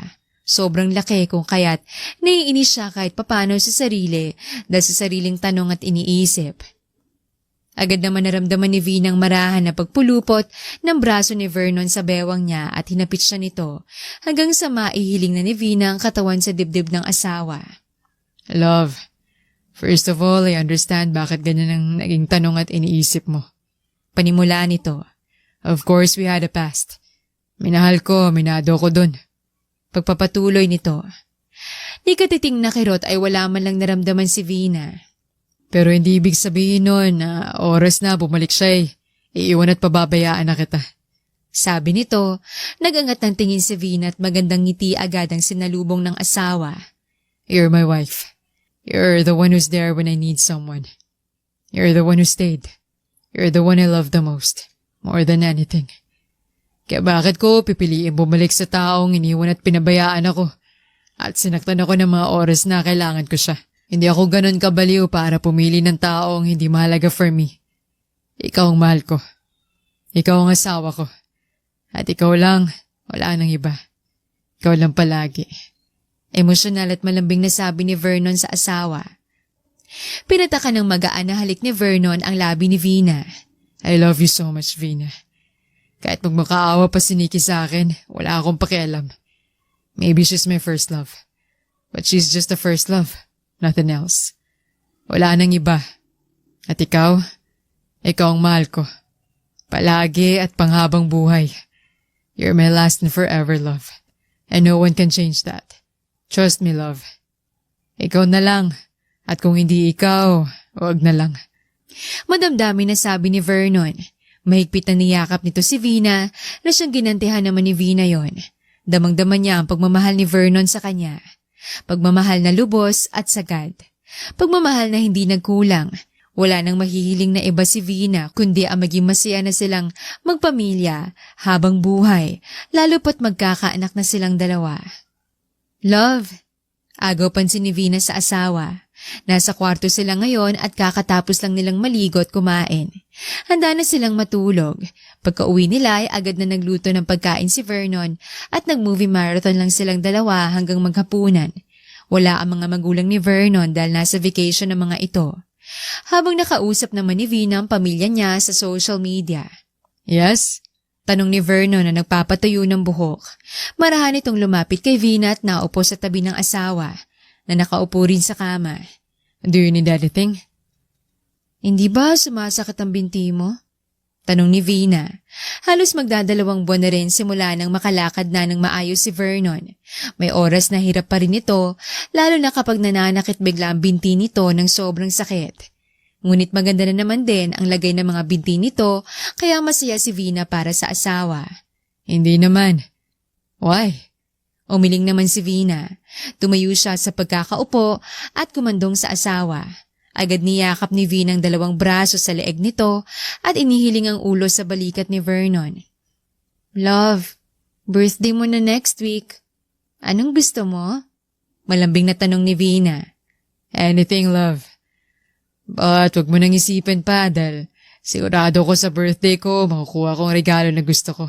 Sobrang laki kung kaya't naiinis siya kahit papano sa sarili dahil sa sariling tanong at iniisip. Agad naman naramdaman ni Vina ang marahan na pagpulupot ng braso ni Vernon sa bewang niya at hinapit siya nito hanggang sa maihiling na ni Vina ang katawan sa dibdib ng asawa. Love, first of all, I understand bakit ganyan ang naging tanong at iniisip mo. Panimula nito. Of course, we had a past. Minahal ko, minado ko dun. Pagpapatuloy nito. Ni katiting na kirot ay wala man lang naramdaman si Vina. Pero hindi ibig sabihin nun na oras na bumalik siya iiwan at pababayaan na kita. Sabi nito, nagangat ng tingin si Vina at magandang ngiti agad ang sinalubong ng asawa. You're my wife. You're the one who's there when I need someone. You're the one who stayed. You're the one I love the most. More than anything. Kaya bakit ko pipiliin bumalik sa taong iniwan at pinabayaan ako? At sinaktan ako ng mga oras na kailangan ko siya. Hindi ako ganon kabaliw para pumili ng taong hindi mahalaga for me. Ikaw ang mahal ko. Ikaw ang asawa ko. At ikaw lang, wala nang iba. Ikaw lang palagi. Emosyonal at malambing na sabi ni Vernon sa asawa. Pinataka ng magaan na halik ni Vernon ang labi ni Vina. I love you so much, Vina. Kahit magmakaawa pa si Nikki sa akin, wala akong pakialam. Maybe she's my first love. But she's just the first love. Nothing else. Wala nang iba. At ikaw ang mahal ko. Palagi at panghabang buhay. You're my last and forever love. And no one can change that. Trust me, love. Ikaw na lang. At kung hindi ikaw, wag na lang. Madamdamin na sabi ni Vernon. Mahigpit na niyakap nito si Vina na siyang ginantihan naman ni Vina yon. Damang-dama niya ang pagmamahal ni Vernon sa kanya. Pagmamahal na lubos at sagad. Pagmamahal na hindi nagkulang. Wala nang mahihiling na iba si Vina kundi ang maging masaya na silang magpamilya habang buhay, lalo pat magkakaanak na silang dalawa. Love, agaw pansin ni Vina sa asawa. Nasa kwarto sila ngayon at kakatapos lang nilang maligo at kumain. Handa na silang matulog. Pagka-uwi nila ay agad na nagluto ng pagkain si Vernon at nag-movie marathon lang silang dalawa hanggang maghapunan. Wala ang mga magulang ni Vernon dahil nasa vacation ng mga ito. Habang nakausap naman ni Vina ang pamilya niya sa social media. Yes? Tanong ni Vernon na nagpapatuyo ng buhok. Marahan itong lumapit kay Vina at naupo sa tabi ng asawa na nakaupo rin sa kama. Do you need anything? Hindi ba sumasakit ang binti mo? Tanong ni Vina. Halos magdadalawang buwan na rin simula nang makalakad na ng maayos si Vernon. May oras na hirap pa rin ito, lalo na kapag nananakit bigla ang binti nito ng sobrang sakit. Ngunit maganda na naman din ang lagay ng mga binti nito, kaya masaya si Vina para sa asawa. Hindi naman. Why? Umiling naman si Vina. Tumayo siya sa pagkakaupo at kumandong sa asawa. Agad niyakap ni Vina ang dalawang braso sa leeg nito at inihiling ang ulo sa balikat ni Vernon. Love, birthday mo na next week. Anong gusto mo? Malambing na tanong ni Vina. Anything, love. But wag mo nang isipin pa dahil sigurado ko sa birthday ko makukuha kong regalo na gusto ko.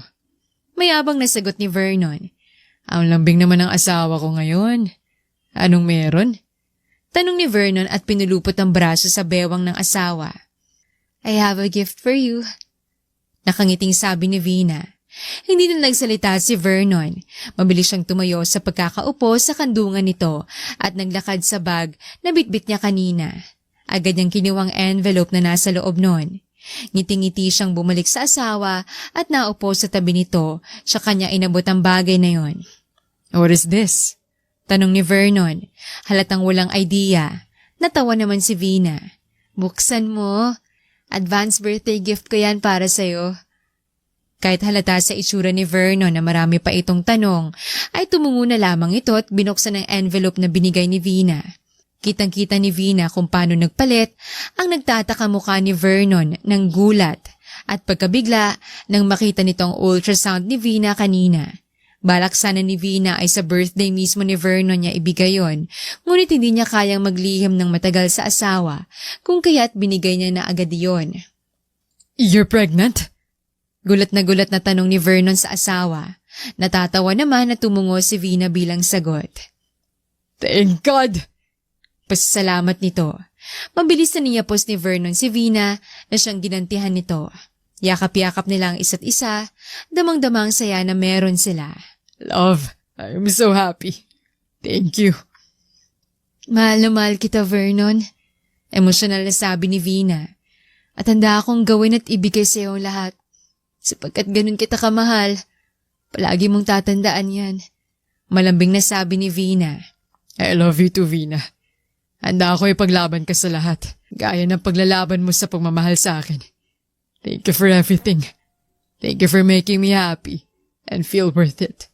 Mayabang na sagot ni Vernon. Ang lambing naman ng asawa ko ngayon. Anong meron? Tanong ni Vernon at pinulupot ang braso sa bewang ng asawa. I have a gift for you. Nakangiting sabi ni Vina. Hindi na nagsalita si Vernon. Mabilis siyang tumayo sa pagkakaupo sa kandungan nito at naglakad sa bag na bitbit niya kanina. Agad niyang kinuwang envelope na nasa loob nun. Ngiti-ngiti siyang bumalik sa asawa at naupo sa tabi nito, siya kanya inabot ang bagay na yon. What is this? Tanong ni Vernon. Halatang walang idea. Natawa naman si Vina. Buksan mo. Advance birthday gift ko yan para sa'yo. Kahit halata sa itsura ni Vernon na marami pa itong tanong, ay tumungo na lamang ito at binuksan ang envelope na binigay ni Vina. Kitang-kita ni Vina kung paano nagpalit ang nagtataka mukha ni Vernon ng gulat at pagkabigla nang makita nitong ultrasound ni Vina kanina. Balak sana ni Vina ay sa birthday mismo ni Vernon niya ibigay yon, ngunit hindi niya kayang maglihim ng matagal sa asawa kung kaya't binigay niya na agad yon. You're pregnant? Gulat na tanong ni Vernon sa asawa. Natatawa naman na tumungo si Vina bilang sagot. Thank God! Pasasalamat nito. Mabilis na niyapos ni Vernon si Vina na siyang ginantihan nito. Yakap-yakap nila ang isa't isa, damang-damang saya na meron sila. Love, I'm so happy. Thank you. Mahal na mahal kita, Vernon. Emosyonal na sabi ni Vina. At handa akong gawin at ibigay sa iyo ang lahat. Sapagkat ganun kita kamahal. Palagi mong tatandaan yan. Malambing na sabi ni Vina. I love you too, Vina. Handa ako ipaglaban ka sa lahat. Gaya ng paglalaban mo sa pagmamahal sa akin. Thank you for everything. Thank you for making me happy and feel worth it.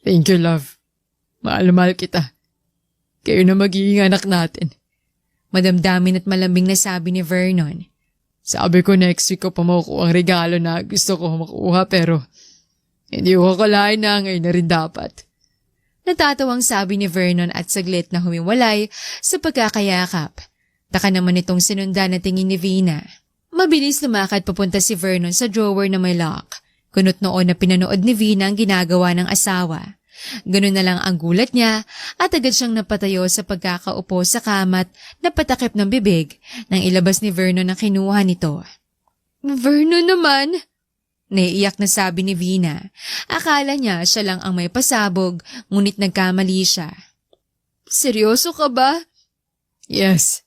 Thank you, love. Mahal na mahal kita. Kayo na magiging anak natin. Madamdamin at malambing na sabi ni Vernon. Sabi ko next week ko pa makukuha ang regalo na gusto ko makuha pero hindi ko akalain na ngayon na rin dapat. Natatawang sabi ni Vernon at saglit na humiwalay sa pagkakayakap. Taka naman itong sinundan na tingin ni Vina. Mabilis lumakad papunta si Vernon sa drawer na may lock. Kunot noon na pinanood ni Vina ang ginagawa ng asawa. Ganun na lang ang gulat niya at agad siyang napatayo sa pagkakaupo sa kamat na patakip ng bibig nang ilabas ni Vernon ang kinuha nito. Vernon naman! Naiiyak na sabi ni Vina. Akala niya siya lang ang may pasabog, ngunit nagkamali siya. Seryoso ka ba? Yes.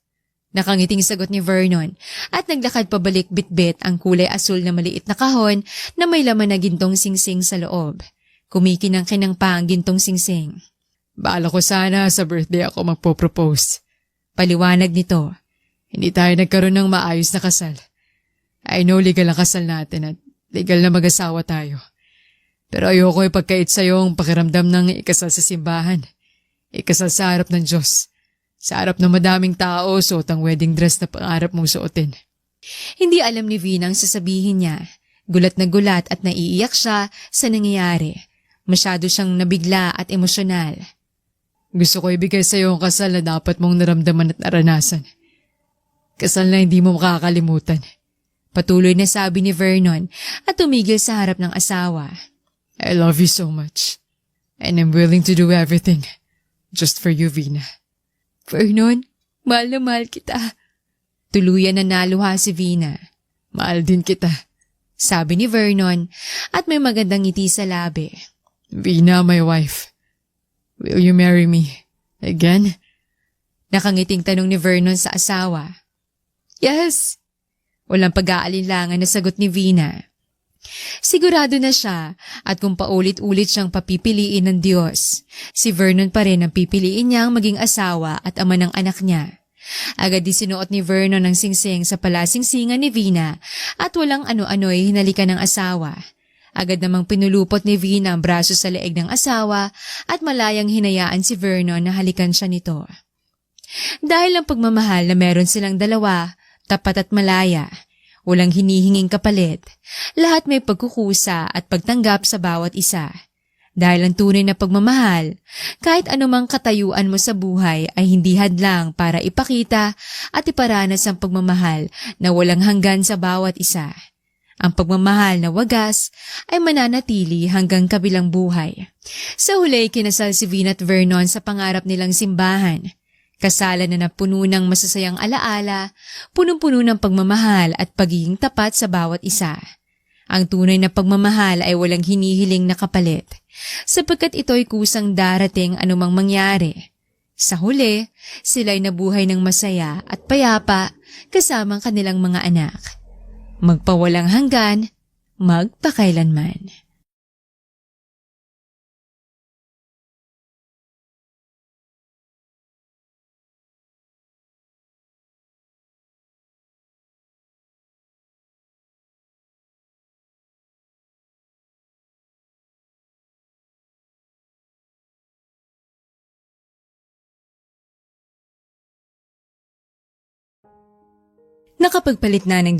Nakangiting sagot ni Vernon at naglakad pabalik bitbit ang kulay asul na maliit na kahon na may laman na gintong singsing sa loob. Kumikinang-kinang pa ang gintong singsing. Bala ko sana sa birthday ako magpo-propose. Paliwanag nito. Hindi tayo nagkaroon ng maayos na kasal. I know legal ang kasal natin at legal na mag-asawa tayo. Pero ayoko ipagkait sa'yo ang pakiramdam ng ikasal sa simbahan. Ikasal sa harap ng Diyos. Sa harap ng madaming tao, suot ang wedding dress na pangarap mong suotin. Hindi alam ni Vina ang sasabihin niya. Gulat na gulat at naiiyak siya sa nangyayari. Masyado siyang nabigla at emosyonal. Gusto ko ibigay sa'yo ang kasal na dapat mong naramdaman at naranasan. Kasal na hindi mo makakalimutan. Patuloy na sabi ni Vernon at tumigil sa harap ng asawa. I love you so much. And I'm willing to do everything. Just for you, Vina. Vernon, mahal na mahal kita. Tuluyan na naluha si Vina. Mahal din kita. Sabi ni Vernon at may magandang ngiti sa labi. Vina, my wife. Will you marry me? Again? Nakangiting tanong ni Vernon sa asawa. Yes. Walang pag-aalinlangan na sagot ni Vina. Sigurado na siya at kung paulit-ulit siyang papipiliin ng Diyos, si Vernon pa rin ang pipiliin niyang maging asawa at ama ng anak niya. Agad di sinuot ni Vernon ang singsing sa palasingsingan ni Vina at walang ano-ano'y hinalikan ng asawa. Agad namang pinulupot ni Vina ang braso sa leeg ng asawa at malayang hinayaan si Vernon na halikan siya nito. Dahil ang pagmamahal na meron silang dalawa, tapat at malaya, walang hinihinging kapalit, lahat may pagkukusa at pagtanggap sa bawat isa. Dahil ang tunay na pagmamahal, kahit anumang katayuan mo sa buhay ay hindi hadlang para ipakita at iparanas ang pagmamahal na walang hanggan sa bawat isa. Ang pagmamahal na wagas ay mananatili hanggang kabilang buhay. Sa huli, kinasal si Vina at Vernon sa pangarap nilang simbahan. Kasalan na napuno ng masasayang alaala, punong-puno ng pagmamahal at pagiging tapat sa bawat isa. Ang tunay na pagmamahal ay walang hinihiling na kapalit, sapagkat ito'y kusang darating anumang mangyari. Sa huli, sila'y nabuhay ng masaya at payapa kasamang kanilang mga anak. Magpawalang hanggan, magpakailanman. Nakapagpalit na ng